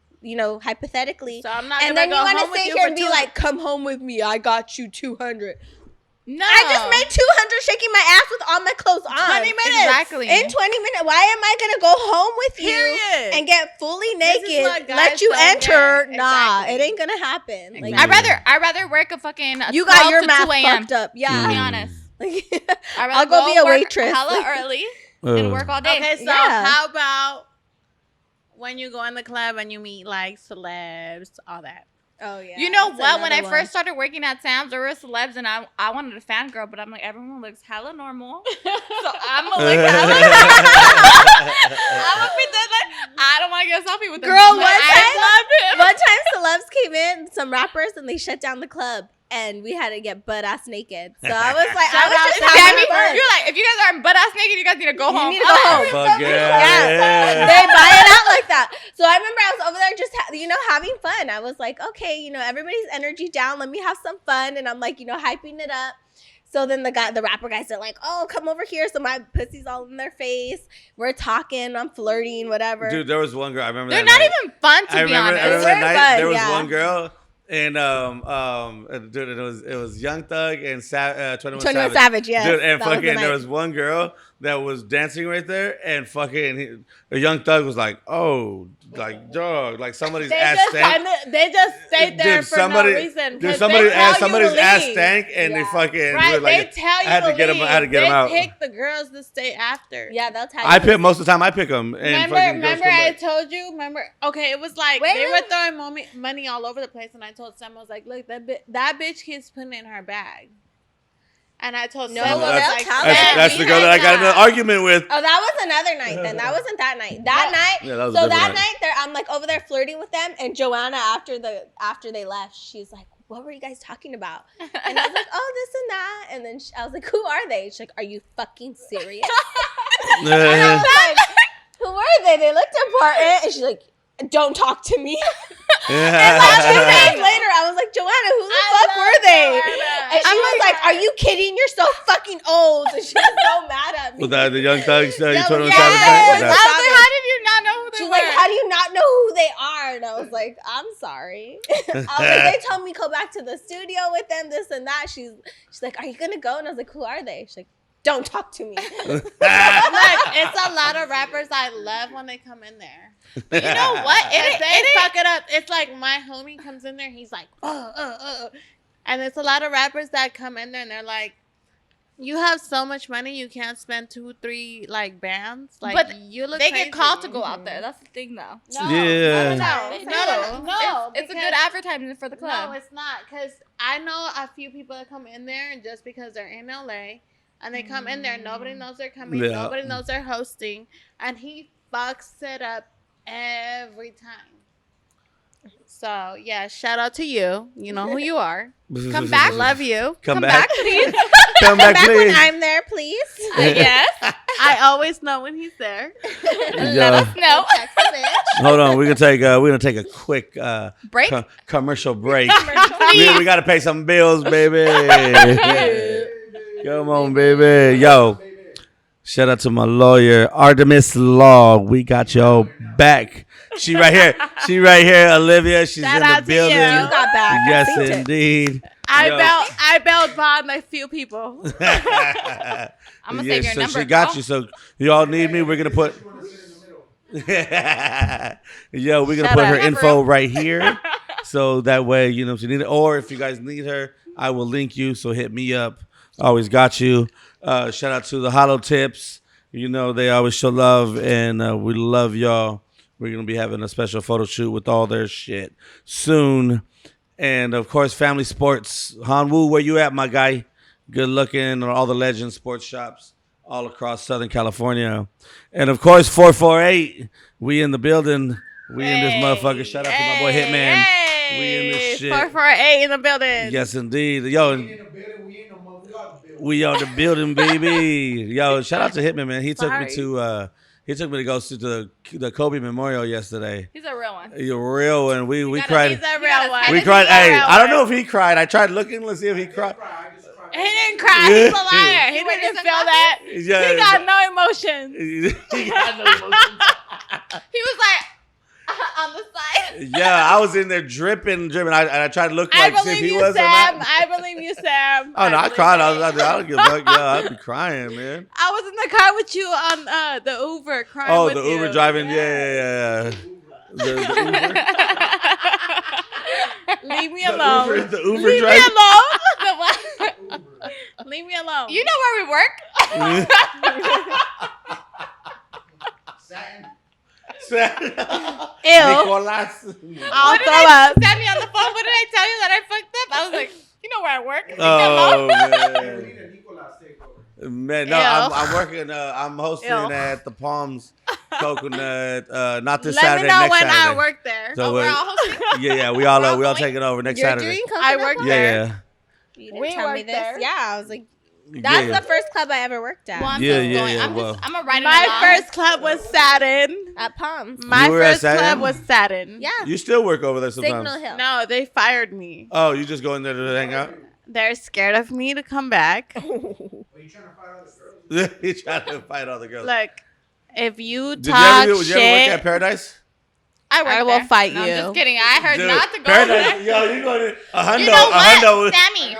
hypothetically.
So I'm not
And
gonna
then you
go
want
home
to
with
sit
you
here
for
and be
2
like, come home with me. I got you 200.
No.
I just made 200 shaking my ass with all my clothes on.
20 minutes.
Exactly.
In 20 minutes. Why am I going to go home with you
Period.
and get fully
This is
naked,
what guys
let you
don't
enter?
get.
Nah,
Exactly.
it ain't going to happen. Like,
Exactly.
I'd rather work a fucking
you got
12
your
to
math
2 a.m.
fucked up.
To
Yeah.
be
Mm.
honest.
Like,
I'd rather
I'll go be a
work
waitress.
hella early and work all day.
Okay, so
Yeah.
how about when you go in the club and you meet like celebs, all that?
oh, yeah.
You know
that's
what? When I
another
first started working at Sam's, there were celebs, and I wanted a fangirl, but I'm like, everyone looks hella normal, so I'm gonna look hella. I'm gonna pretend like I don't want to get a selfie with them.
Girl,
but
one
I
time-
love him.
One time celebs came in, some rappers, and they shut down the club. And we had to get butt ass naked. So I was like, I
Shout
was
out
just
to
having
Sammy,
fun.
you're like, if you guys are butt ass naked, you guys need to go
You
home.
need to go home.
Fuck
Yeah.
yeah.
They buy it out like that. So I remember I was over there just, having fun. I was like, okay, everybody's energy down. Let me have some fun. And I'm like, hyping it up. So then the rapper guys are like, oh, come over here. So my pussy's all in their face. We're talking. I'm flirting, whatever.
Dude, there was one girl. I remember.
They're
that
not
night.
even fun to
I
be
remember.
honest.
I remember
They're
that night.
fun,
There was
yeah.
one girl, and dude, it was Young Thug and 21
21
Savage.
Savage, yes.
Dude, and
That was the
fucking, there
night.
was one girl that was dancing right there, and fucking a young thug was like, "Oh, like dog, like somebody's ass stank."
They just stayed there
Dude,
for
somebody,
no reason.
dude,
'cause
somebody
they tell
asked
you
somebody's
to
ass
leave.
stank, and they
Yeah.
fucking
Right,
were like,
they tell you
I had to get
leave.
them. I had to get
they
them out.
pick the girls to stay after.
Yeah, they'll tell you.
I pick most of the time. I pick them. And
Remember,
fucking girls come
I
back.
told you. Okay, it was like
Wait,
they were
wait.
throwing money all over the place, and I told Sam, I was like, "Look, that bitch keeps putting it in her bag." And I told
No,
Sam,
well,
I was
they'll
like,
tell
"Sam,
us.
That's the girl that I got in an argument with.
Oh, that was another night then. That wasn't that night. That night.
Yeah, that was a
So
different
that night, I'm like over there flirting with them, and Joanna after they left, she's like, "What were you guys talking about?" And I was like, "Oh, this and that." And then I was like, "Who are they?" She's like, "Are you fucking serious?" And I was like, "Who are they?" They looked important, and she's like, "Don't talk to me." And like 2 days later, I was like, "Joanna, who the fuck were they?" And she was like, "Are you kidding? You're so fucking old." And she was so mad at me.
Was that the young thugs? You told them
yes.
Saturday
I
night?
was
That-
like, how did you not know who they
She's
were?
like, "How do you not know who they are?" And I was like, "I'm sorry." I was like, "They told me go back to the studio with them, this and that." She's like, "Are you gonna go?" And I was like, "Who are they?" She's like, "Don't talk to me."
Look, it's a lot of rappers I love when they come in there.
But you know what?
They fuck it up. It's like my homie comes in there, he's like, and it's a lot of rappers that come in there and they're like, "You have so much money, you can't spend 2-3 like bands. Like,
But
you look
they
crazy."
get called to go out there. That's the thing, though.
No,
Yeah.
no,
It's a good
because-
advertisement for the club.
No, it's not, because I know a few people that come in there and just because they're in LA and they come in there, nobody knows they're coming,
Yeah.
nobody knows they're hosting, and he fucks it up every time. So yeah, shout out to you. You know who you are. Come back, love you.
Come back.
please.
Come back,
Back when
please.
I'm there, please.
Yes, I always know when he's there.
Let us know.
Text a bitch.
Hold on, we're gonna take a quick
Break.
commercial break.
Please.
we gotta pay some bills, baby. Come on, baby. Yo, shout out to my lawyer, Artemis Law. We got your back. She right here, Olivia. She's
Shout
in
out
the
to
building.
you.
You got back. I
Yes,
seen it.
indeed.
I bailed bond a few people.
I'm gonna save your
so
number.
she got
girl.
you. So you all need me. We're gonna put. Yo, we're gonna
Shut
put
up.
her info right here, so that way you know if you need it, or if you guys need her, I will link you. So hit me up. Always got you. Shout out to the Hollow Tips. You know they always show love, and we love y'all. We're gonna be having a special photo shoot with all their shit soon, and of course, Family Sports. Hanwoo, where you at, my guy? Good looking. All the Legend sports shops all across Southern California, and of course, 448. We in the building. We in this motherfucker. Shout out to my boy Hitman. We in this shit.
448 in the building.
Yes, indeed. Yo, we on the building, baby. Yo, shout out to Hitman, man. He took me to go to the Kobe Memorial yesterday.
He's a real one.
You're real, and we
He's
cried.
a real one.
We cried. Hey, I don't know if he cried. I tried looking. Let's see if he cried.
He didn't cry. He's a liar. He didn't feel that.
Yeah.
He got no emotions.
He got no emotions.
He was like on the side.
Yeah, I was in there dripping. I tried to look
I
like see if
believe
he
you,
was
Sam.
or not.
I believe you, Sam.
Oh no, I
believe
cried.
you.
I don't give a fuck. Yeah, I'd be crying, man.
I was in the car with you on the Uber crying
Oh,
with
the
you.
Uber driving. Yeah. The Uber.
Leave me alone.
The Uber
Leave me
driving.
alone. Leave me alone.
You know where we work?
Ew.
Nicolas.
I'll
What did
throw
I
up.
Send me on the phone. What did I tell you that I fucked up? I was like, you know where I work? Leave me
Oh
alone.
man, no,
Ew.
I'm working. I'm hosting
Ew.
at the Palms Coconut. Not this
Let
Saturday.
me know
next
when
Saturday.
I work there.
So
We're all hosting.
yeah, we all
going?
taking over next
You're
Saturday.
doing
I
coconut
work
pop?
there.
Yeah,
You didn't
We
tell me
worked
this.
there.
Yeah, I was like,
yeah.
that's
yeah.
the first club I ever worked at.
Well, I'm
Yeah,
still
yeah,
going.
yeah,
I'm
well.
I'm a write
My first club was Satin.
At Palms.
My
You were at
first club
Satin?
was Satin.
Yeah.
You still work over there sometimes.
Signal Hill.
No, they fired me.
Oh, you just go in there to hang out?
They're scared of me to come back.
He trying to fight all the girls.
Look, if you
Did you
talk
ever work at
shit,
Paradise?
I will fight
No,
you.
I'm just kidding. I heard
Dude,
not to go
Paradise,
there.
yo, you going to a hundo?
You know
A hundo.
what, Sammy?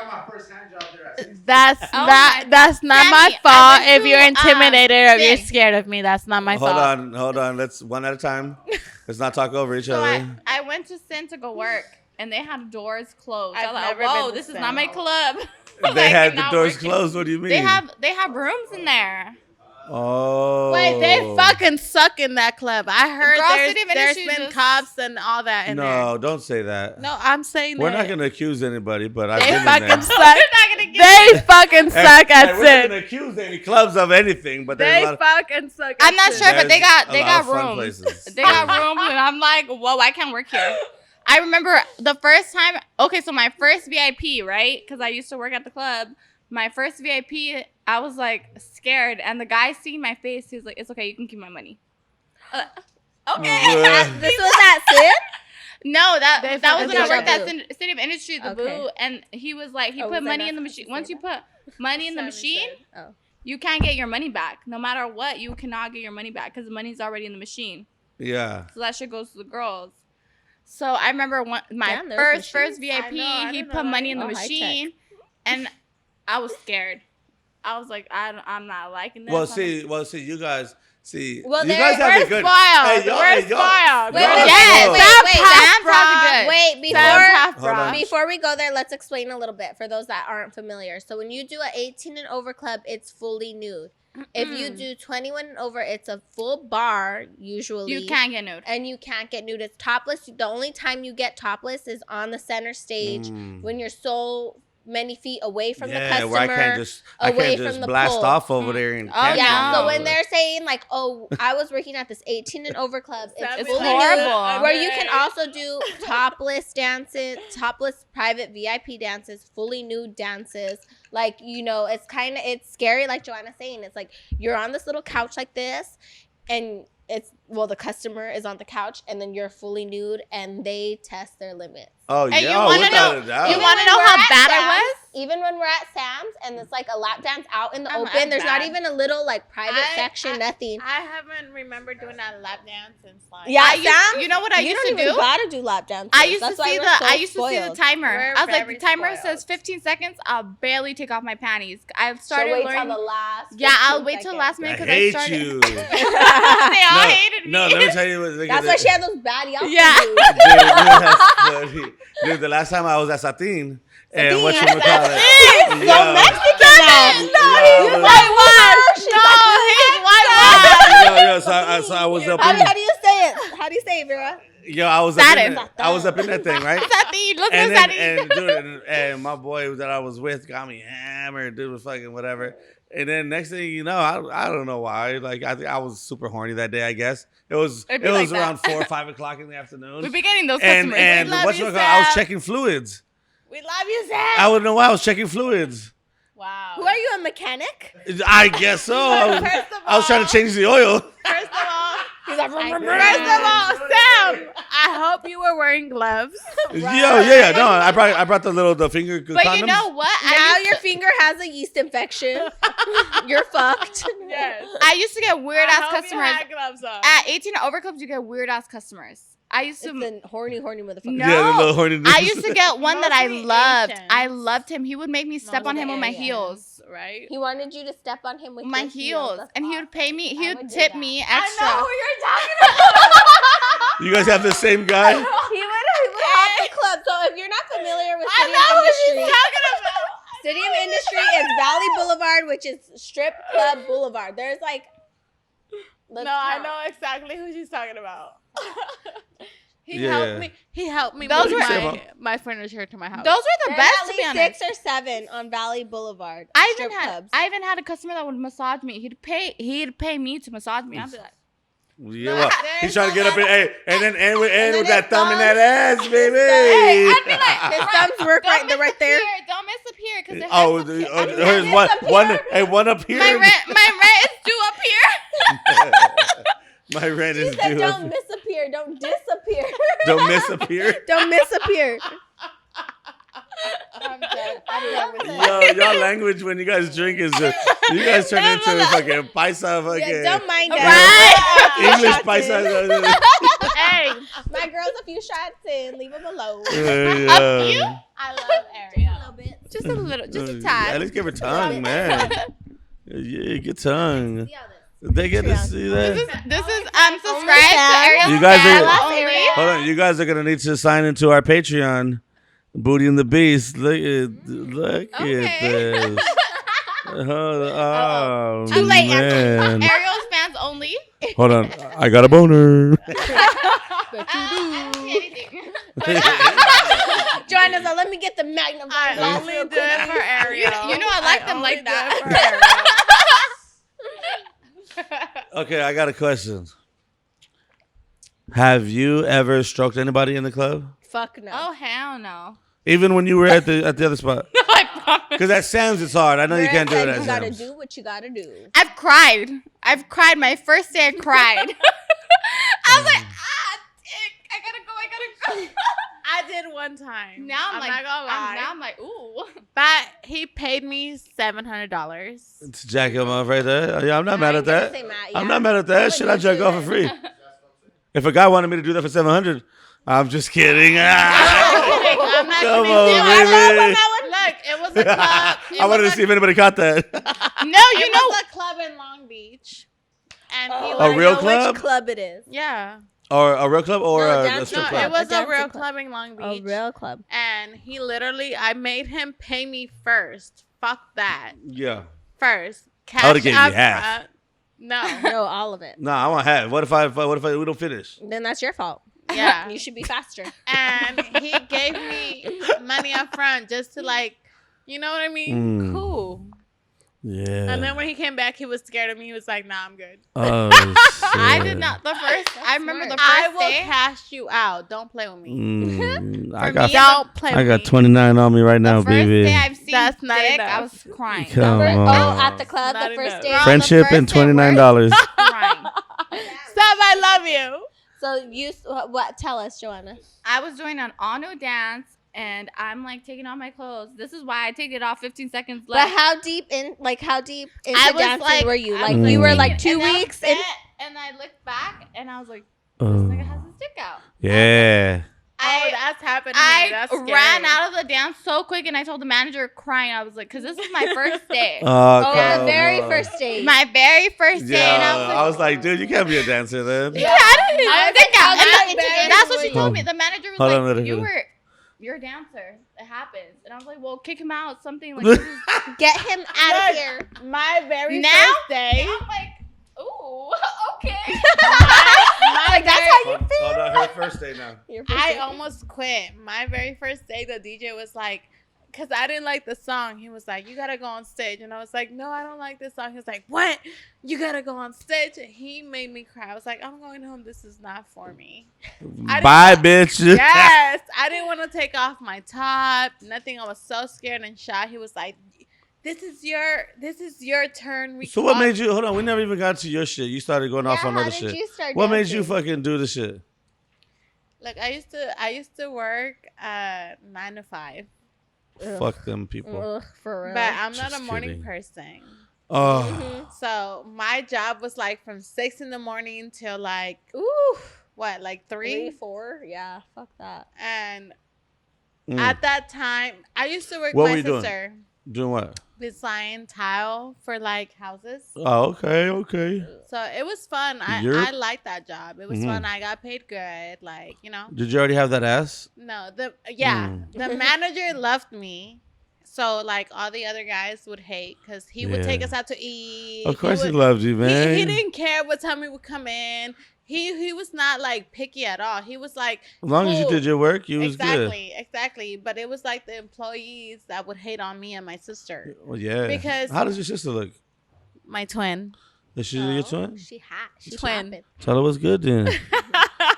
That's
Oh
not
my-
that's not
Sammy,
my
I
fault.
went
If
to,
you're intimidated or if you're
thing.
scared of me, that's not my
Hold
fault.
on. Let's one at a time. Let's not talk over each
So
other.
I went to Sin to go work, and they had doors closed. I
I've
was like,
never
whoa,
been to
this is
Sin.
not my club.
They
Like,
had
I'm
the
not
doors
working.
closed. What do you mean?
They have rooms in there.
Oh.
Wait, they fucking suck in that club. I heard
Girl,
there's
City of
there's
Industry
been
just-
cops and all that in
No,
there.
don't say that.
No, I'm saying
We're
that.
not gonna accuse anybody, but I've
They
been in
fucking
there.
suck.
They're not gonna get
They fucking suck
Hey,
at
we're not
Sin.
gonna accuse any clubs of anything, but there's
They
a lot of,
fucking suck.
I'm
at
not
Sin.
sure, but they
There's
got
a
they
lot
got
of fun
rooms.
places.
They got rooms, and I'm like, whoa, I can't work here. I remember the first time. Okay, so my first VIP, right? Because I used to work at the club. My first VIP, I was like scared, and the guy seeing my face, he was like, "It's okay, you can keep my money." Okay.
This was at Sid?
No, that
They
was
fucking
when I
did
worked
that.
at City of Industry, the
Okay.
boo, and he was like, he
Oh,
put
was I
money
not
in the
supposed
machine.
to
Once
say
you put money in the machine,
Oh.
you can't get your money back. No matter what, you cannot get your money back because the money's already in the machine.
Yeah.
So that shit goes to the girls. So I remember my
Damn, there's
first
machines?
VIP,
I know, I
he
didn't know
put
that.
money in the
Oh, high tech.
machine, and I was scared. I was like, I'm not liking this.
Well, see, you guys,
Well,
you
there-
guys have
We're
a good.
spoiled.
Hey, y'all-
We're
hey, y'all-
spoiled.
Wait,
y'all-
wait,
Yes.
oh.
wait, wait,
Sam's
wait.
probably good.
Wait,
Sam's
before
Hold on.
before we go there, let's explain a little bit for those that aren't familiar. So when you do a 18 and over club, it's fully nude. If you do 21 and over, it's a full bar usually.
You can't get nude.
And you can't get nude. It's topless. The only time you get topless is on the center stage when you're so many feet away from the customer.
where I can't just
away from the
blast
pole.
off over there and
Oh,
catch
Yeah,
no.
so when they're saying like, "Oh, I was working at this 18 and over club,"
It's
it's fully
horrible.
nude, where you can also do topless dances, topless private VIP dances, fully nude dances. Like, you know, it's scary. Like Joanna's saying, it's like you're on this little couch like this, and the customer is on the couch, and then you're fully nude, and they test their limits.
Oh
Hey,
yeah,
you wanna
without
know-
a doubt.
you
Even
wanna
when
know
we're
how
at
bad I
Sam's-
was?
Even when we're at Sam's and it's like a lap dance out in the
I'm
open, there's not
bad.
even a little like private
I-
section, nothing.
I haven't remembered doing that lap dance since like.
Yeah,
I used-
Sam's,
you know what I
you
used
don't
to
even
do?
gotta do lap dances.
I used
That's
to
why
see
we're
the
so
I used to see the
spoiled.
timer.
We're
I was like,
very
the timer
spoiled.
says 15 seconds. I'll barely take off my panties. I've
So
started
wait
learning.
till the last.
Yeah, I'll
15
wait till the
seconds.
last
I
minute because I
hate
started.
you.
They all hated me.
No, let me tell you what. look at
That's why
this.
she had those baddie outfits.
Yeah.
Dude, the last time I was at Satin, and
Satin.
what you call it?
So Mexican now.
No,
Whitewash. No, he's whitewash.
So I was up
How
in,
do you say it? How do you say it, Vera?
I was up in,
Satin.
I was up in that thing, right?
Satin, look
And
at
then,
Satin.
and my boy that I was with got me hammered. Dude was fucking whatever. And then next thing you know, I don't know why. Like I think I was super horny that day. I guess it was
It'd be like that.
around 4 or 5 o'clock in the afternoon.
We've been getting those
and
customers.
and
We love you,
I was
Sam.
checking fluids.
We love you, Sam.
I wouldn't know why I was checking fluids.
Wow.
Who are you, a mechanic?
I guess so.
First of
I was trying to change the oil.
First of all,
He's like,
Sam, I hope you were wearing gloves.
Yeah. No, I brought the finger
But
condoms.
you know what?
now your finger has a yeast infection. You're fucked.
Yes.
I used to get weird
I
ass
hope you
customers.
had gloves on.
At 18 and over clubs, you get weird ass customers. I used to.
It's a horny motherfucker.
No.
Yeah, the little horny.
I used to get one that I
Mostly
loved.
Asians.
I loved him. He would make me step on
Mostly
him with my
Asians.
heels.
Right?
He wanted you to step on him with
My
your
heels.
That's
And he would pay me. He
I
would
would do
tip
that.
me
I
extra.
know who you're talking about.
You guys have the same guy.
He would hop the club. So if you're not familiar with
I
City
know
of
who she's
Industry,
talking about.
City of Industry is Valley Boulevard, which is Strip Club Boulevard. There's like. let's
No, I
count.
know exactly who she's talking about. He
Yeah.
helped me. He helped me
Those
move
were-
my furniture to my house.
Those were the
There's
best,
at
to be
least
honest.
6 or 7 on Valley Boulevard.
I
strip clubs.
even had a customer that would massage me. He'd pay me to massage me. I'd be like,
Yeah, well, he's trying to get up in, and then end with
then
that
his
thumb in that
thumbs-
ass, baby.
Hey,
I'd be like,
His thumbs work right there.
Don't miss up here because
Oh, there's one up here.
my rent is due up here.
My rent
She
is
said,
due.
"Don't disappear. Don't disappear.
Don't miss up here.
Don't disappear."
I'm dead.
Yo, y'all language when you guys drink is you guys turn into a fucking paisa fucking
Yeah, don't mind
Right.
that.
English
Shots
paisa.
in.
Hey,
My girl's a few shots in. Leave them alone.
Yeah.
I love Ariel.
A little bit.
Just a little, just a
At
tad.
least give her tongue, man. Yeah, good tongue.
See how this.
They get to see that.
This is subscribe to Ariel's
You guys
channel
are-
only.
Hold on, you guys are gonna need to sign into our Patreon. Booty and the Beast. Look at
Okay.
this. Oh,
Too late,
man.
Ariel's fans only.
Hold on, I got a boner.
Joanna's like, let me get the magnifying
I
glass
only
real
do it
quick.
for Ariel.
You know I like them
only
like
do
that.
it for Ariel.
Okay, I got a question. Have you ever stroked anybody in the club?
Fuck no.
Oh hell no.
Even when you were at the other spot?
I promise.
Because at Sam's it's hard. I know you can't do it at
You gotta
Sam's.
do what you gotta do.
I've cried. My first day I cried. I was like, dick. I gotta go.
I did one time.
Now I'm like,
not gonna lie.
now I'm like, ooh.
But he paid me $700.
It's jack him off right there. Yeah, I'm not mad at that.
Say Matt,
I'm
yeah.
not mad at that. Shit, I jack off for free. If a guy wanted me to do that for $700, I'm just kidding.
I'm not
Come
kidding.
on, baby.
Look, it was a club.
I wanted to see if anybody caught that.
No, you
It
know.
was a club in Long Beach. And he
Oh,
was
A real
I know
club?
Which club it is?
Yeah.
Or a real club or
No,
a
dance
strip
No,
club?
it was
A
a
dancing
real
club.
club in Long
A
Beach.
real club.
And he literally, I made him pay me first. Fuck that.
Yeah.
First.
I would've
Cash
gave you
up
half.
front. No.
No, all of it.
Nah, I want half. What if we don't finish?
Then that's your fault.
Yeah.
You should be faster.
And he gave me money up front just to like, you know what I mean?
Mm.
Cool.
Yeah.
And then when he came back, he was scared of me. He was like, nah, I'm good.
Oh,
I
shit.
did not. I remember the
I
first
will
day.
cash you out. Don't play with me.
I got
me,
Don't play with
I
me.
got 29 on me right now,
The first
baby.
day I've seen
That's not
dick,
enough.
I was crying.
Come
Oh,
on.
at the club,
Not
the first
enough.
day.
Girl, the
Friendship
first
and
day we're
$29.
crying.
Stop, I love you.
So you, what? Tell us, Joanna.
I was doing an auto dance and I'm like taking off my clothes. This is why I take it off 15 seconds
But
left.
how deep into
I was
dancing
like-
were you?
I
Like
was
you were
like-
like 2
and I
weeks
bent,
in.
and I looked back and I was like, this
Oh.
nigga has his dick out.
Yeah.
Oh, that's happened to me.
I
That's scary.
ran out of the dance so quick and I told the manager crying. I was like, because this is my first day.
Oh,
come
the very
on.
first day.
My very first day. And
Yeah,
I was like,
dude, you can't be a dancer then.
you had his
I was
dick
like,
out.
how
And
embarrassing.
that's what she
Hold
told me.
on.
The manager was
Hold on,
like,
let her-
you're a dancer. It happens. And I was like, well, kick him out. Something like this is
Get him out of
Look,
here.
My very
Now?
first day.
I'm like, ooh, okay.
Like that's how you feel.
Oh, no, her first day now.
Your first
I
day.
almost quit. My very first day, the DJ was like, because I didn't like the song. He was like, you got to go on stage. And I was like, no, I don't like this song. He was like, what? You got to go on stage? And he made me cry. I was like, I'm going home. This is not for me.
Bye, bitch.
Yes. I didn't want to take off my top. Nothing. I was so scared and shy. He was like, this is your turn. We
So what
all-
made you? Hold on, we never even got to your shit. You started going off
Yeah,
on
how
other
did
shit.
you start
What made you
dancing?
fucking do the shit?
Look, I used to work 9 to 5.
Ugh.
Fuck them people.
Ugh, for real.
But I'm not
Just
a morning
kidding.
person.
Oh,
So my job was like from 6 in the morning till like
Ooh,
what, like 3?
3, 4. Yeah, fuck that.
And
Mm.
at that time, I used to work
What
with
were
my
you doing?
sister.
Doing what?
Design tile for like houses.
Oh, okay.
So it was fun.
You're-
I liked that job. It was
Mhm.
fun. I got paid good. Like, you know.
Did you already have that ass?
No, the
Mm.
manager loved me. So like all the other guys would hate because he would take
Yeah.
us out to eat.
Of course, he
would-
loved you, man.
He didn't care what time we would come in. He was not like picky at all. He was like,
As long as you
cool.
did your work, you was good.
Exactly. But it was like the employees that would hate on me and my sister,
Well, yeah.
Because-
How does your sister look?
my twin.
Is she your
Oh,
twin?
She hot. She
Twin.
popping.
Tell her what's good then.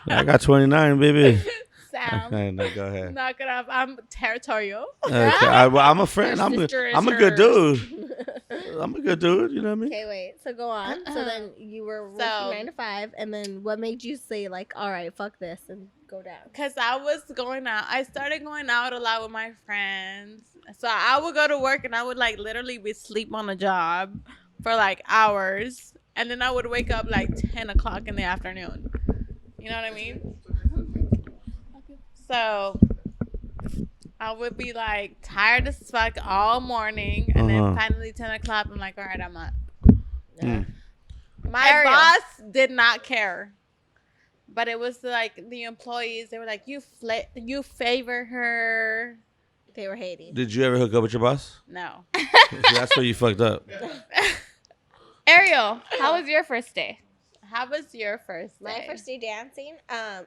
I got 29, baby.
Sam,
No, go ahead.
knock it off. I'm territorial.
Okay, I'm a friend. I'm a
sister is
good
hers.
dude. I'm a good dude. You know what I mean?
Okay, wait. So go on. So then you were working 9 to 5, and then what made you say like, all right, fuck this, and go down?
Because I was going out. I started going out a lot with my friends. So I would go to work and I would like literally be asleep on the job for like hours. And then I would wake up like 10 o'clock in the afternoon. You know what I mean? So I would be like tired as fuck all morning. And then finally 10 o'clock, I'm like, all right, I'm up.
Mm.
My boss did not care. But it was like the employees, they were like, you favor her.
They were hating.
Did you ever hook up with your boss?
No.
That's where you fucked up.
Ariel, how was your first day?
How was your first day?
My first day dancing.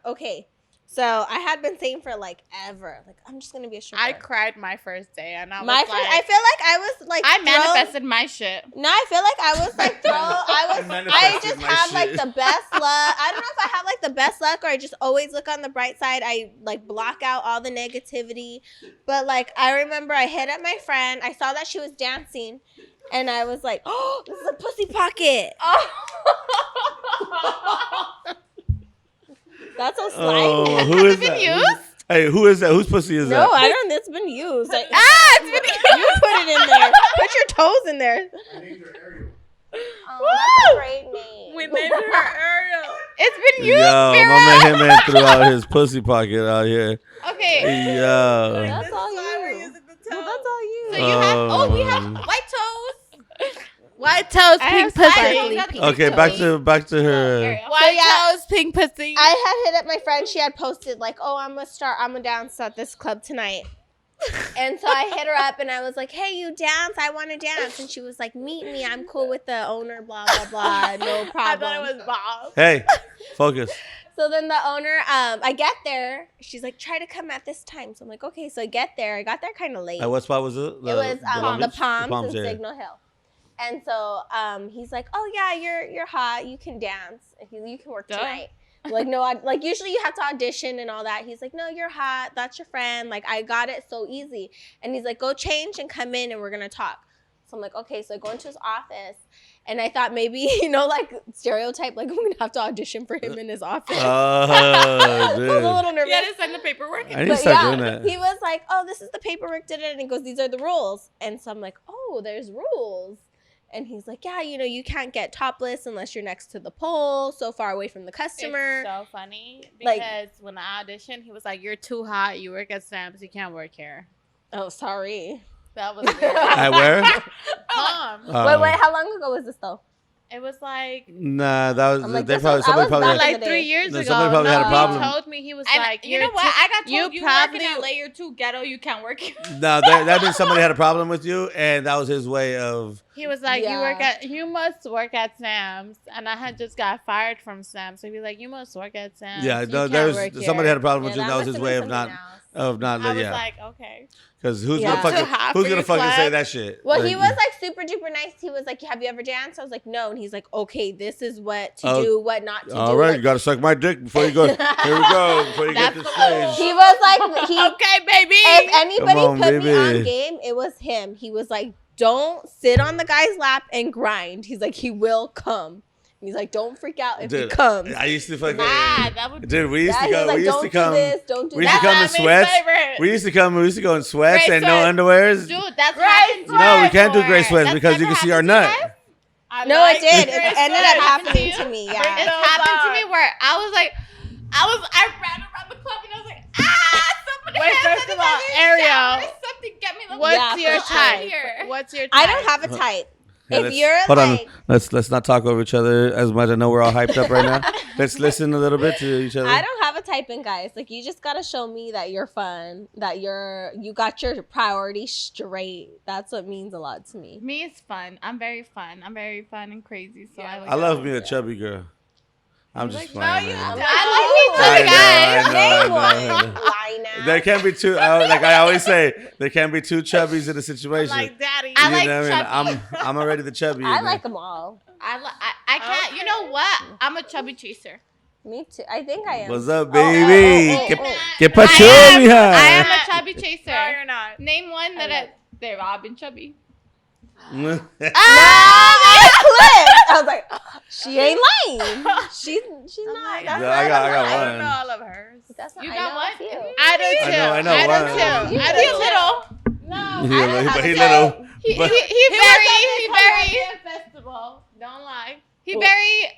Okay. So I had been saying for like ever, like I'm just gonna be a stripper.
I cried my first day, and I was
I feel like I was like
I manifested my shit.
No, I feel like I was like I just have like the best luck. I don't know if I have like the best luck or I just always look on the bright side. I like block out all the negativity. But like I remember I hit up my friend. I saw that she was dancing and I was like, oh, this is a pussy pocket. That's so slimy.
Oh, who is that?
Used?
Hey, who is that? Whose pussy is that?
No, I don't. It's been used.
It's been used.
You put it in there. Put your toes in there.
I named her Ariel.
Oh, that's a great name.
We named her Ariel.
It's been used,
Yo,
Mira.
my man threw out his pussy pocket out here.
Okay.
Yo.
That's all
This is why we're
you.
using the
Well,
toe.
that's all you.
So you have, we have white toes.
White toes,
I
pink
have
pussy.
sparkly
Okay, back to her.
Ariel.
White toes, pink pussy.
I had hit up my friend. She had posted like, "Oh, I'm gonna dance at this club tonight." And so I hit her up and I was like, "Hey, you dance? I want to dance." And she was like, "Meet me. I'm cool with the owner. Blah blah blah. No problem."
I thought it was Bob.
Hey, focus.
So then the owner, I get there. She's like, "Try to come at this time." So I'm like, "Okay." So I get there. I got there kind of late.
What spot was it?
It was
Long
the
Beach?
Palms in
yeah.
Signal Hill. And so he's like, "Oh yeah, you're hot. You can dance. You can work tonight." I'm like, no, like usually you have to audition and all that. He's like, "No, you're hot. That's your friend. Like I got it so easy." And he's like, "Go change and come in and we're gonna talk." So I'm like, "Okay." So I go into his office, and I thought maybe like stereotype, like I'm gonna have to audition for him in his office.
Oh,
I was a
dude.
little nervous.
You had to send the paperwork.
I need to start doing that.
He was like, "Oh, this is the paperwork," and he goes, "These are the rules." And so I'm like, "Oh, there's rules." And he's like, "Yeah, you can't get topless unless you're next to the pole, so far away from the customer."
It's so funny
Like-
because when I auditioned, he was like, "You're too hot. You work at Sam's. You can't work here."
Oh, sorry.
That was weird.
At where?
Wait, how long ago was this though?
It was like
Nah, that was
I'm like,
they
this
probably
was- I
somebody
was
probably
back
had,
in
like
the
3
day.
years
No,
ago.
somebody probably had a problem.
He told me he was
And
like,
you know what? I got told you
probably
working at layer 2 ghetto, you can't work here.
no, that means somebody had a problem with you, and that was his way of.
He was like,
Yeah.
you must work at Sam's, and I had just got fired from Sam's, so he was like, you must work at Sam's.
Yeah,
You
no,
can't
there's
work
somebody
here."
had a problem with
Yeah,
you. That was
must
his
have
way
been
of not
something else.
I was
yeah.
like, okay.
Because who's
Yeah.
gonna
Too hot
fucking
for your
say
club.
that shit?
Well,
Like,
he was like super nice. He was like, "Have you ever danced?" I was like, "No," and he's like, "Okay, this is what to
Oh,
do, what not to do."
all right,
Like,
you gotta suck my dick before you go. Here we go. Before you get
That's
to
the
stage.
he was like,
Okay, baby.
if anybody
Come on,
put me on
baby.
game, it was him. He was like, "Don't sit on the guy's lap and grind." He's like, "He will come." And he's like, "Don't freak out if he
Dude,
comes."
I used to fucking.
Nah, that would
Dude, we used
Yeah,
to
he was
go.
like,
We used
"Don't
to
do
come.
this, don't do
We used to
that."
come in
That's my
sweats.
favorite.
We used to go in sweats
Gray
and no
sweats.
underwears.
Dude, that's
Gray
happened to
sweats.
No, we
me
can't do
before.
gray sweats
That's
because you
never
can see our
happened to you
nut.
guys?
I
No,
like
it did.
gray
It ended
sweats.
up happening to me.
Bring
Yeah.
those
It's happened to
on.
me where I was like, I ran around the club and I was like, somebody
Wait,
has
first of all,
another
Ariel,
shower or something, get me the
What's
Yeah,
your
for sure.
type?
Here.
What's your type?
I don't have a type.
Yeah,
If
let's-
you're
hold
like,
on, let's not talk over each other as much. I know we're all hyped up right now. Let's listen a little bit to each other.
I don't have a type in guys. Like you just gotta show me that you're fun, that you got your priorities straight. That's what means a lot to me.
Me, it's fun. I'm very fun. I'm very fun and crazy. So
Yeah,
I like
I love
that.
me a chubby girl. I'm just
like, no,
playing,
you
man.
don't.
I like me too, guys.
Name
I
one.
know.
Lie now.
There can't be two. Like I always say, there can't be two chubbies in a situation.
Like daddy.
I
You
like
know what I mean?
chubby.
I'm already the chubby.
I
in
like
there.
them all.
I can't. You know what? I'm a chubby chaser.
Me too. I think I am.
What's up,
Oh,
baby?
oh, oh,
Que,
oh.
que
I
pacho,
am
mija?
a chubby chaser.
No, you're not.
Name one that
I
they've all been chubby.
I was like, she ain't lying. She's not.
That's
Yeah, I got
I
one.
don't know all of hers.
That's not.
You
I
got
know
what?
a few.
I do too.
I know
I
one.
do too. I
He's
do
little.
No,
Yeah,
I
but he
don't
little.
He
But-
very
festival. Don't lie.
he very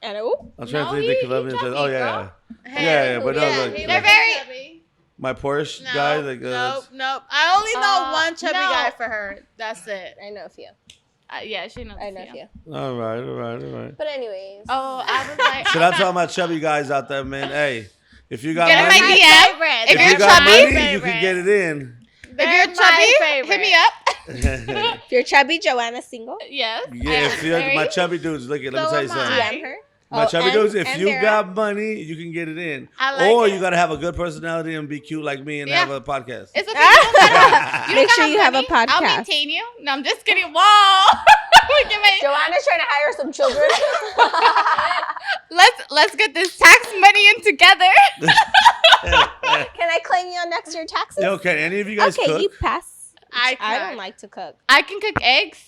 And
I'm trying
No,
to think
he
the Colombian.
chubby,
Oh yeah, yeah, but no, look,
he
They're
was
very-
chubby.
my Porsche
No,
guy. Like,
nope. I only know one chubby
no.
guy for her. That's it.
I know a few.
yeah, she knows.
I know a
you.
few.
all right.
But anyways.
Oh, I was like,
Should I tell my chubby guys out there, man? Hey, if you got
Get in
money,
my DM.
Favorite.
If
if
you're
you got
chubby,
money, you can get it in.
if
They're
you're
my
chubby,
favorite.
hit me up.
If you're chubby, Joanna's single.
Yes.
Yeah, if you're my chubby dudes, look at. Let me
So
tell you
am
something.
I.
DM her.
My chubby
and-
dudes, if
and
you
Vera.
got money, you can get it in.
I like
Or
it.
you gotta have a good personality and be cute like me and
Yeah.
have a podcast.
It's okay. You don't gotta, you
Make
don't
sure
gotta
you have a
money. I'll
podcast.
maintain you. No, I'm just kidding. Whoa. Look at my-
Joanna's trying to hire some children.
let's get this tax money in together.
Can I claim you on next year taxes?
Yo, can any of you guys
Okay,
cook?
you pass.
I
don't
cook.
like to cook.
I can cook eggs.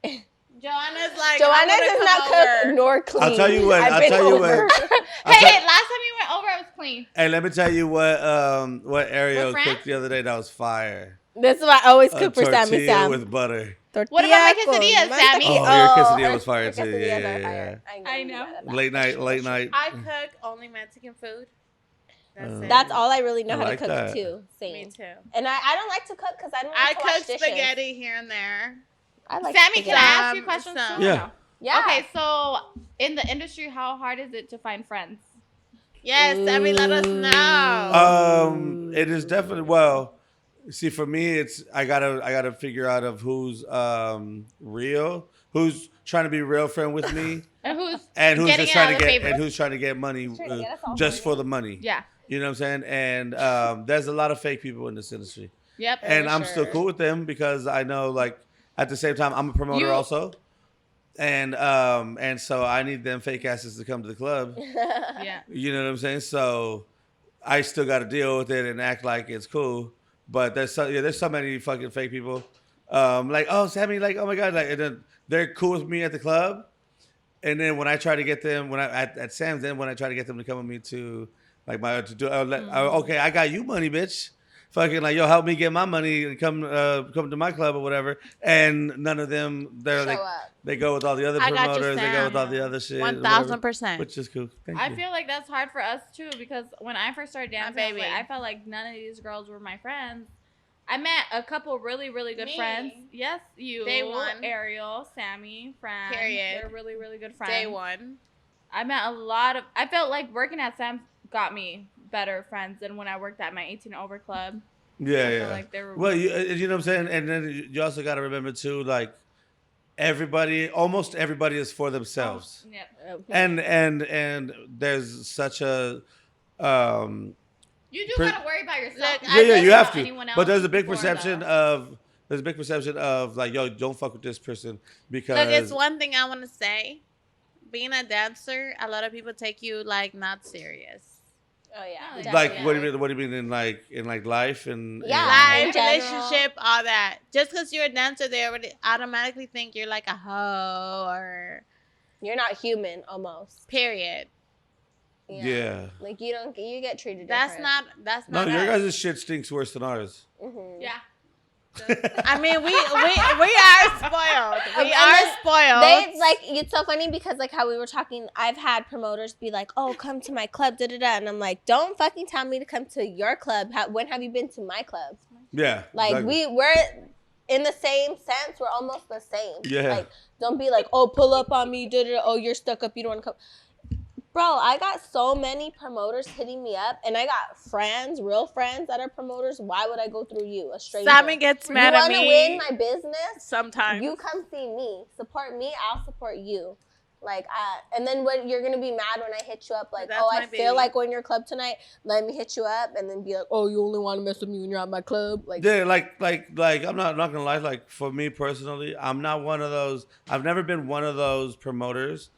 Joanna's like,
Joanna
I wanna
does not
come
cook
over.
nor clean.
I'll tell you what,
I've
I'll
been
tell you
over.
what. I'll
Hey,
tell-
last time you went over, I was clean.
Hey, let me tell you what Ariel
What, Fran?
cooked the other day that was fire.
This is what I always
A
cook for Sammy
tortilla
Sam.
with butter.
Tortilla
What about my
con
quesadillas, Sammy?
Oh,
mantequilla.
your quesadilla was fire
your
too.
quesadillas
Yeah,
are
yeah,
fire.
I know.
Late night.
I cook only Mexican food. That's it.
That's all I really know
I
how
like
to cook
that.
too.
Me
Same.
too.
And I don't like to cook because I don't
I
like to wash
cook
dishes.
spaghetti here and there.
I like
Sammy,
spaghetti.
can I ask you a
Some-
question?
some.
too, or
Yeah.
no?
Yeah.
Okay, so in the industry, how hard is it to find friends?
Yes, Sammy, let us know.
It is definitely well. See, for me, it's I gotta figure out of who's real, who's trying to be real friend with me,
And who's
and who's
getting
just
it out
trying
of
to
the
get
favor?
and who's trying to get money
Trying to get us all
just
money.
for the money.
Yeah.
You know what I'm saying? And there's a lot of fake people in this industry,
Yep.
and I'm
sure.
still cool with them because I know, like, at the same time, I'm a promoter
You-
also, and so I need them fake asses to come to the club.
Yeah.
You know what I'm saying? So I still got to deal with it and act like it's cool. But there's so many fucking fake people. Like, oh, Sammy, like, oh my god, like, and then they're cool with me at the club, and then when I try to get them at Sam's, then when I try to get them to come with me to like okay, I got you money, bitch. Fucking like, yo, help me get my money and come to my club or whatever. And none of them, they're
Show
like,
up.
they go with all the other
I got you,
promoters, they go with all
Sam.
the other shit,
1000%.
which is cool. Thank
I
you.
feel like that's hard for us too because when I first started dancing,
baby.
I felt like none of these girls were my friends. I met a couple really, really good
Me.
friends. Yes, you,
Day one.
Ariel, Sammy, Fran.
Period.
They're really, really good friends.
Day one.
I met a lot of. I felt like working at Sam's got me better friends than when I worked at my 18 over club.
Yeah,
I
yeah.
feel like they were.
Well, you know what I'm saying? And then you also got to remember, too, like, almost everybody is for themselves.
Yeah.
And there's such a,
You do
Per-
gotta worry about yourself.
Look,
not
I
you
just
have
about
to.
anyone else
But there's a big
before
perception
the-
of, like, yo, don't fuck with this person because.
Look, it's one thing I want to say. Being a dancer, a lot of people take you like not serious.
Oh yeah.
Oh,
definitely.
like, what do you mean in like life and
Yeah.
Life,
in general.
relationship, all that. Just because you're a dancer, they already automatically think you're like a hoe or
You're not human almost.
period.
Yeah.
Like you get treated
That's
different.
that's
No,
not
your
us.
guys' shit stinks worse than ours.
Mm-hmm.
Yeah.
I mean, we are spoiled. We are spoiled.
They like it's so funny because like how we were talking, I've had promoters be like, "Oh, come to my club," da da da, and I'm like, "Don't fucking tell me to come to your club. When have you been to my club?"
Yeah.
Like
exactly.
we're in the same sense. We're almost the same.
Yeah.
Like don't be like, "Oh, pull up on me," da da. Da. Oh, you're stuck up. You don't want to come. Bro, I got so many promoters hitting me up, and I got friends, real friends that are promoters. Why would I go through you, a stranger?
Sammy gets
You
mad at
want to
me
win my business?
sometimes.
You come see me, support me. I'll support you. Like, and then when you're gonna be mad when I hit you up, like,
That's
oh,
my
I
baby.
feel like going to your club tonight. Let me hit you up, and then be like, oh, you only want to mess with me when you're at my club. Like,
Yeah, like I'm not gonna lie. Like for me personally, I'm not one of those. I've never been one of those promoters.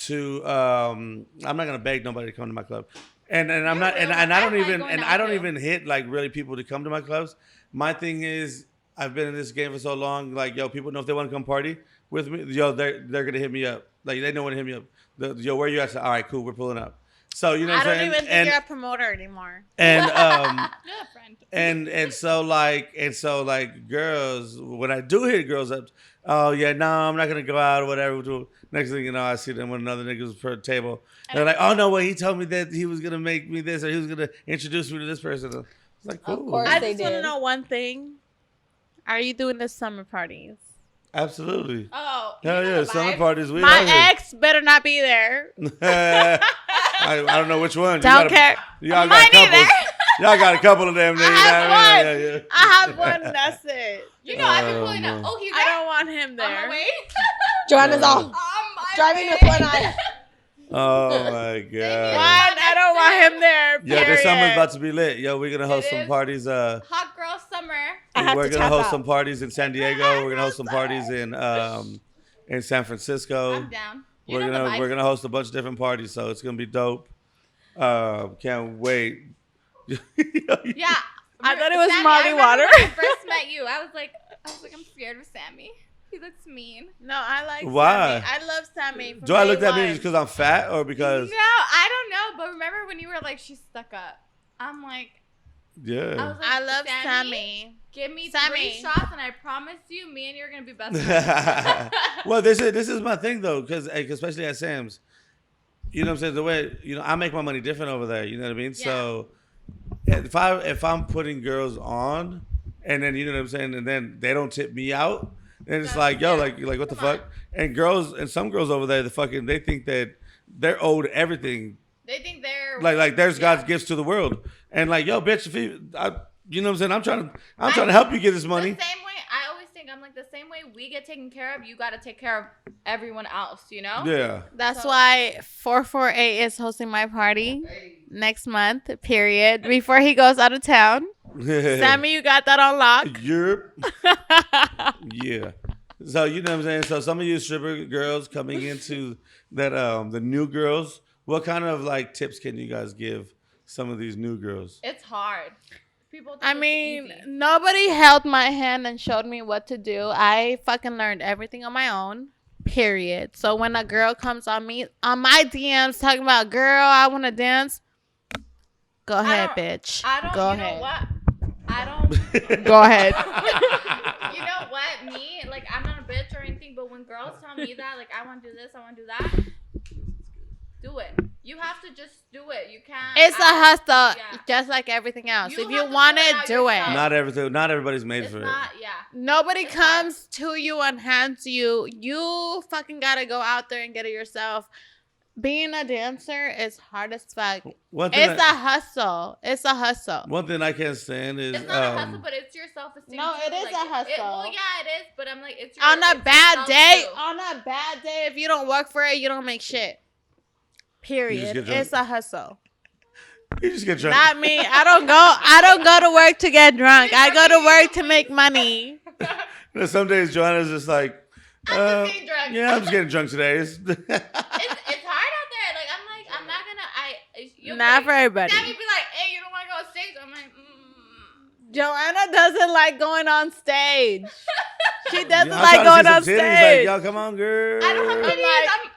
I'm not gonna beg nobody to come to my club, and I'm not, and I don't
I like
even
going
and
out
I don't
too.
even hit like really people to come to my clubs. My thing is I've been in this game for so long. Like, yo, people know if they want to come party with me, yo, they're gonna hit me up. Like, they know when to hit me up. Yo, where you at? All right, cool, we're pulling up. So you know
I
what I'm
don't
saying?
even think you're a promoter anymore.
And
You're a friend.
and so like girls, when I do hit girls up, oh yeah, no, I'm not gonna go out or whatever. Next thing you know, I see them with another nigga's per table. They're like, oh no, well he told me that he was gonna make me this or he was gonna introduce me to this person. It's like, cool.
course
I
they
just want to
did.
know one thing. Are you doing the summer parties?
Absolutely.
Oh,
Hell yeah, summer parties. We
My
out here.
ex better not be there.
I don't know which one.
Don't care.
Y'all
Mine
got couples.
either.
Y'all got a couple of them.
I have one.
Yeah.
I have one. That's it.
You know, I've been
Oh,
pulling up.
man.
Oh, he's
I
there.
don't want him
On
there.
my way.
Joanna's all
On my
driving
way.
with one eye.
Oh my god.
One, I don't want him there.
Yo, this summer's
period.
about to be lit. Yo, we're gonna host
It
some
is.
parties.
Hot girl summer.
I have
We're
to
gonna
tap
host
out.
some parties in San Diego. We're gonna host some parties in San Francisco.
I'm down. You
We're
know the
gonna
vibes.
we're gonna host a bunch of different parties, so it's gonna be dope. Can't wait.
Yeah.
I thought it was
Sammy,
Molly
I remember
Water.
When I first met you, I was like, I'm scared of Sammy. He looks mean.
No, I like
Why?
Sammy. I love Sammy. From
Do I
day
look at me
one.
just because I'm fat or because
No, I don't know. But remember when you were like, she's stuck up. I'm like, I
yeah.
was like,
I love
Sammy.
Sammy.
Give me
Sammy.
3 shots, and I promise you, me and you are gonna be best friends.
Well, this is my thing though, because especially at Sam's, you know what I'm saying. The way I make my money different over there. You know what I mean.
Yeah.
So if I'm putting girls on, and then you know what I'm saying, and then they don't tip me out, then it's like yo, like what the
Come on.
fuck? And girls and some girls over there, they think that they're owed everything.
They think they're
Like there's God's gifts to the world, and like yo, bitch, if you know what I'm saying, I'm trying to help you get this money.
The same way, I always think, I'm like, the same way we get taken care of, you got to take care of everyone else, you know?
Yeah.
That's
So-
why 448 is hosting my party next month, period. Before he goes out of town. Sammy, you got that on lock?
Europe. Yeah. So you know what I'm saying? So some of you stripper girls coming into that the new girls, what kind of like tips can you guys give some of these new girls?
It's hard. People think
I
it's
mean,
easy.
nobody held my hand and showed me what to do. I fucking learned everything on my own. Period. So when a girl comes on me on my DMs talking about, girl, I want to dance, go ahead, bitch.
I don't,
Go
you know
ahead.
what? I don't,
Go ahead.
you know what? Me, like, I'm not a bitch or anything, but when girls tell me that, like, I want to do this, I want to do that, do it. You have to just do it. You can't.
It's a hustle,
Yeah.
just like everything else.
You
If you
have to
want
do it
it,
out
do it.
yourself.
Not everybody's made
It's
for
not, yeah.
Nobody
It's hard.
comes to you and hands you. You fucking gotta go out there and get it yourself. Being a dancer is hard as fuck.
it. One thing
It's a hustle. It's a hustle.
one thing I can't stand is
It's not a hustle, but it's your self-esteem.
No,
too.
it is
like,
a hustle.
Well, yeah, it is, but I'm like, it's your,
On a
it's
bad
yourself,
day,
too.
on a bad day, if you don't work for it, you don't make shit. Period.
get drunk.
It's a hustle.
you just get drunk.
Not me. I don't go to work to get drunk. I go to work to make money.
You know, some days Joanna's just like,
I'm just getting drunk.
yeah, I'm just getting drunk today.
It's hard out there. Like, I'm not gonna. You'll be
Not
like,
for everybody.
Sammy be like, hey, you don't want to go on stage? I'm like,
Joanna doesn't like going on stage. She doesn't
Yeah, I'm
like
trying
going
to
on
see some titties. Like,
stage.
yo, come on, girl.
I don't have
I'm
titties.
like-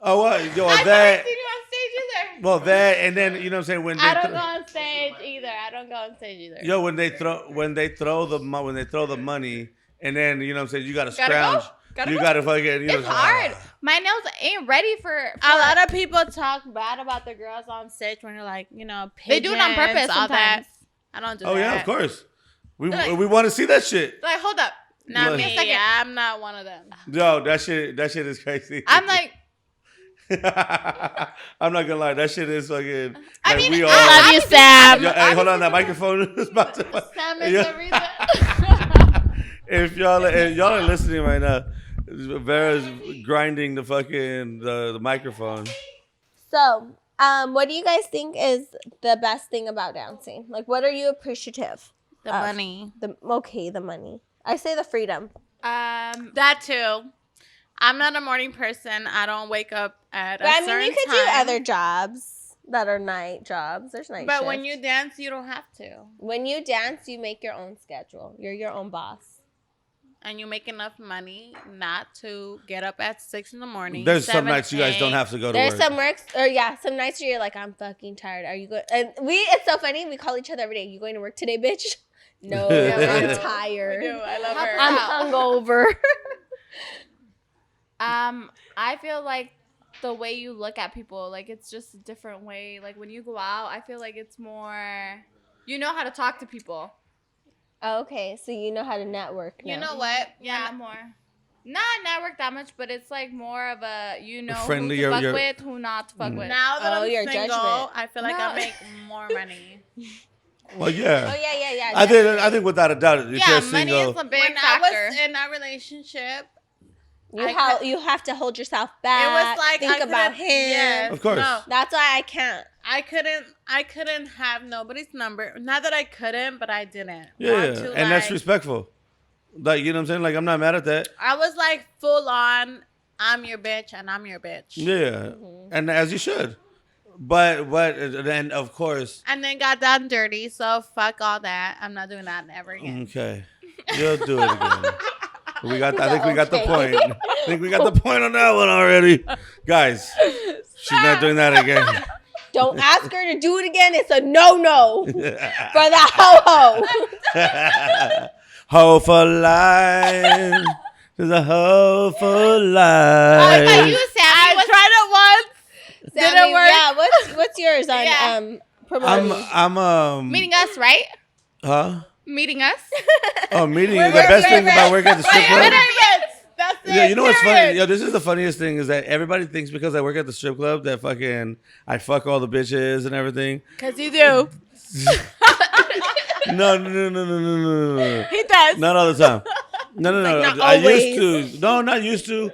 Oh, what? Yo,
I've
that.
never seen you on stage either.
Well, that, and then you know what I'm saying when they
I don't go on stage either. I don't go on stage either.
yo when they throw the money, and then you know what I'm saying you gotta
Gotta
scrounge.
go. Gotta
You
go.
gotta fucking. You know,
It's hard. My nails ain't ready for
A lot of people talk bad about the girls on stage when they're like,
They do it on
pigeons,
purpose
all that.
sometimes.
I don't do
Oh
that.
yeah, of course. We
Like-
want to see that shit.
Like, hold up.
Not
Look.
me.
Give me a second.
I'm not one of them.
Yo, that shit is crazy.
I'm like,
I'm not gonna lie, that shit is fucking.
I
like,
mean,
we all.
I love you, Sam.
Yo, hey, hold on, that microphone is about to.
Sam is
Yeah.
the reason.
If y'all are listening right now, Vera's grinding the fucking the microphone.
So, what do you guys think is the best thing about dancing? Like, what are you appreciative?
The money.
The money. I say the freedom.
That too. I'm not a morning person. I don't wake up at
But
a
I
certain
mean, you could
time.
do other jobs. that are night jobs. There's night
But
shifts.
when you dance, you don't have to.
When you dance, you make your own schedule. You're your own boss.
And you make enough money not to get up at 6 in the morning.
There's some
7,
nights you guys don't
8.
have to go to
There's
work.
some works, or some nights where you're like, I'm fucking tired. Are you going? And it's so funny. We call each other every day. You going to work today, bitch? No, I'm tired.
I do. I love
How
her.
I'm hungover.
I feel like the way you look at people, like it's just a different way. Like when you go out, I feel like it's more, you know how to talk to people.
Okay, so you know how to network now.
You know what?
Yeah, more. Not network that much, but it's like more of a, you know,
Friendly,
who to fuck
you're-
with, who not to fuck with.
Now that I'm
your
single,
judgment.
I feel like
No.
I make more money.
Well, yeah.
Oh yeah.
I think without a doubt, if
Yeah,
you're
money
single,
is a big
When
factor.
I was in a relationship,
You have to hold yourself back.
it was like
think
I
about
couldn't-
him.
Yes,
Of course.
No,
That's why I can't.
I couldn't have nobody's number. Not that I couldn't, but I didn't.
yeah,
want to,
and that's
like-
respectful. Like, you know what I'm saying? Like, I'm not mad at that.
I was like full on. I'm your bitch, and I'm your bitch.
Yeah, and as you should. But then of course,
And then got done dirty. So fuck all that. I'm not doing that ever again.
okay, you'll do it again. I think we got the
Okay.
point. I think we got the point on that one already, guys. She's not doing that again.
Don't ask her to do it again. It's a no for the ho.
Hoe for life. There's a hoe for
What
life.
about you, Sammy?
I tried it once. Didn't work.
Yeah, what's yours on
Yeah.
promoting?
I'm
Meeting us, right?
huh?
Meeting us.
Oh, meeting.
We're
The best thing
favorites.
about working at the strip club.
That's it.
Yeah, you know what's funny?
period.
Yo, this is the funniest thing is that everybody thinks because I work at the strip club that fucking I fuck all the bitches and everything.
Cause you do.
No.
He does.
Not all the time. No.
Like, not
I
always.
used to. No, not used to.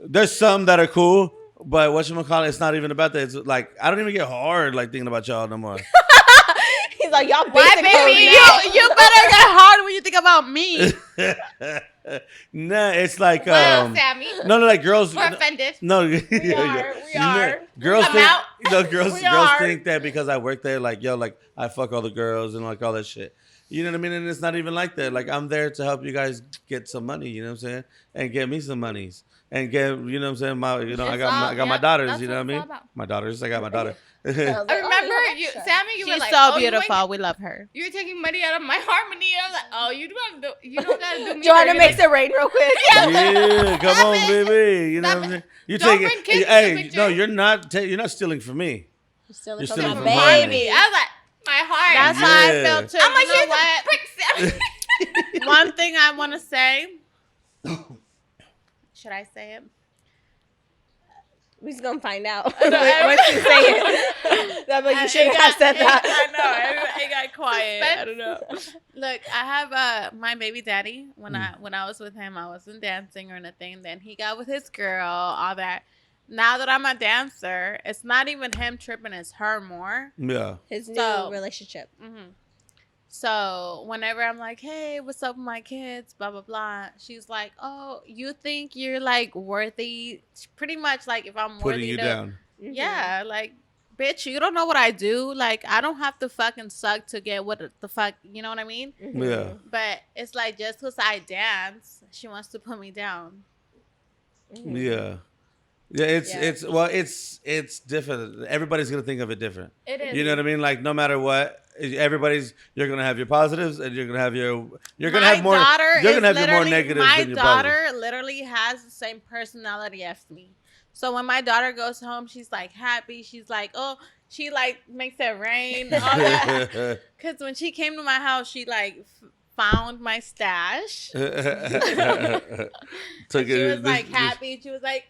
There's some that are cool, but whatchamacallit, it's not even about that. It's like I don't even get hard like thinking about y'all no more.
He's like, y'all
Why,
basic
baby?
hoes now.
You better get hard when you think about me.
Nah, it's like
Well, Sammy.
no, like girls.
We're offended.
No, we
are.
Girls
Come
think,
out.
girls
We
girls
are.
think that because I work there, like yo, like I fuck all the girls and like all that shit. You know what I mean? And it's not even like that. Like I'm there to help you guys get some money. You know what I'm saying? And get me some monies. And get, you know what I'm saying? I
It's
got
all-
my
yeah,
daughters.
that's
You know
what
what I
it's
mean?
all about.
My daughters. I got my daughter.
I was like,
I
oh,
remember
you're
you,
extra.
Sammy. You
She's
were like,
so
oh,
beautiful. We love her.
You're taking money out of my harmony. I'm like, oh, you don't gotta do me.
Do you want to
dirty.
mix it rain real quick?
Yeah, come on, baby. You know
Stop
what I'm
it.
saying? You
Don't
take
bring
it.
kids in the
Hey,
picture.
no, you're not. You're not stealing from me.
You're stealing
You're
from
stealing
my
from
baby.
mine.
I was like, my heart.
That's how I
Yeah.
felt too.
I'm like,
You know
here's
what?
a brick, Sammy.
One thing I want to say. Should I say it?
We're just gonna find out
know.
once you say it. That's like you shouldn't have said that.
I know. It got quiet. I don't know. Look, I have my baby daddy. When I was with him, I wasn't dancing or anything. Then he got with his girl, all that. Now that I'm a dancer, it's not even him tripping; it's her more.
Yeah.
His new
So-
relationship.
Mm-hmm. So whenever I'm like, "Hey, what's up with my kids?" Blah blah blah. She's like, "Oh, you think you're like worthy?" Pretty much like if I'm
Putting
worthy
you
to,
down.
yeah, like, bitch, you don't know what I do. Like, I don't have to fucking suck to get what the fuck, you know what I mean?
Mm-hmm.
Yeah.
But it's like just because I dance, she wants to put me down.
Mm-hmm.
Yeah. Yeah, it's different. Everybody's gonna think of it different.
It is.
You know what I mean? Like no matter what, you're gonna have your positives and you're gonna have your more negatives
My
than your
daughter
positives.
literally has the same personality as me. So when my daughter goes home, she's like happy. She's like, oh, she like makes it rain. All that. Because when she came to my house, she like found my stash.
Took
She
it-
was like happy. She was like,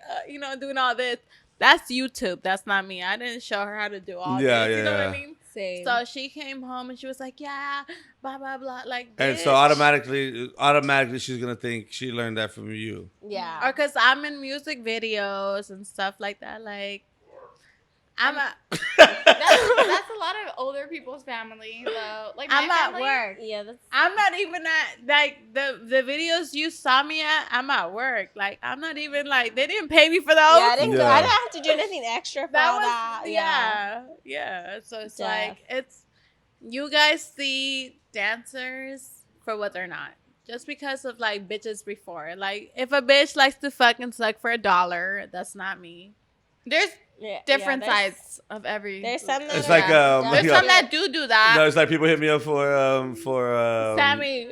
doing all this. That's YouTube. That's not me. I didn't show her how to do all
Yeah,
this. You know
yeah.
what I mean?
Same.
So she came home and she was like, yeah, blah, blah, blah. Like,
And so
bitch.
automatically she's gonna think she learned that from you.
yeah.
Or because I'm in music videos and stuff like that. Like, I'm a.
That's a lot of older people's family though. Like
I'm
my
at
family,
work.
Yeah, that's
I'm not even at like the videos you saw me at. I'm at work. Like I'm not even like they didn't pay me for those.
yeah. I didn't go. I
Yeah.
didn't have to do anything extra for
That
all
was
that.
yeah. So it's
Def.
like it's you guys see dancers for what they're not. Just because of like bitches before. Like if a bitch likes to fucking suck for $1, that's not me.
there's
Yeah,
different
yeah, there's-
sides of every.
There's some that
It's
are-
like,
There's
yeah.
some that do that.
No, it's like people hit me up for
Sammy.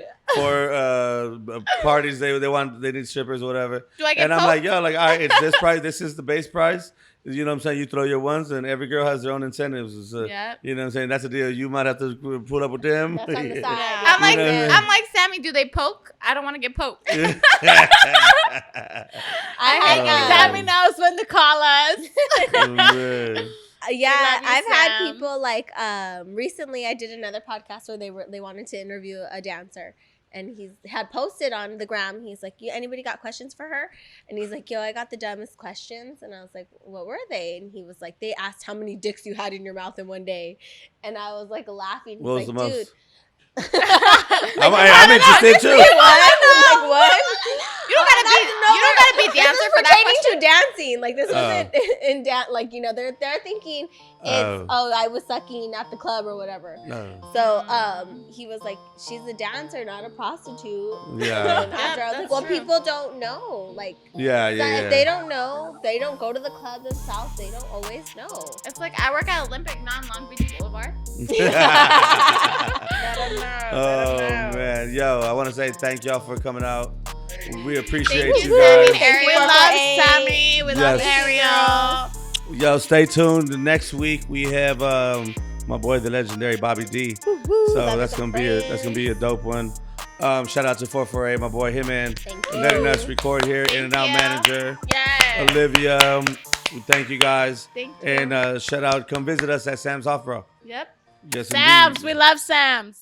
parties. They need strippers or whatever.
Do I get
And I'm
poked?
like, yo, like, all right, it's this price. This is the base price. You know what I'm saying? You throw your ones, and every girl has their own incentives. So,
Yep.
you know what I'm saying? That's the deal. You might have to pull up with them.
That's on the side.
Yeah.
I'm like,
You know what I mean?
I'm like Sammy. Do they poke? I don't want to get poked.
I
Hey,
had,
Sammy knows when to call us.
Oh, man.
yeah,
love you,
I've had
Sam.
people like recently. I did another podcast where they wanted to interview a dancer, and he had posted on the gram. He's like, anybody got questions for her? And he's like, yo, I got the dumbest questions. And I was like, what were they? And he was like, they asked how many dicks you had in your mouth in one day. And I was like laughing. He's
What was
like,
the most?
dude.
I'm interested too.
What? I'm like, what?
You don't gotta be dancer
This is
for that
pertaining
question.
to dancing. Like this wasn't in dance. Like they're thinking it's I was sucking at the club or whatever.
No.
So he was like, she's a dancer, not a prostitute.
Yeah.
And after I was like,
that's
well,
true.
people don't know. Like
Yeah,
that
yeah,
if they don't know, they don't go to the club themselves. They don't always know.
It's like I work at Olympic, non-Long Beach Boulevard.
Oh man, yo, I want to say thank y'all for coming out. We appreciate
Thank
you
you,
guys.
Sammy.
We
Ariel.
love Sammy. We love
Yes.
Ariel.
Yo, stay tuned. The next week we have my boy, the legendary Bobby D. So that's gonna be a dope one. Shout out to 448, my boy Hitman,
Thank you.
letting us record here. In and out
you.
manager,
Yes.
Olivia. We thank you guys.
Thank you.
And shout out, come visit us at Sam's Hofbrau.
Yep.
Yes,
Sam's.
indeed.
We love Sam's.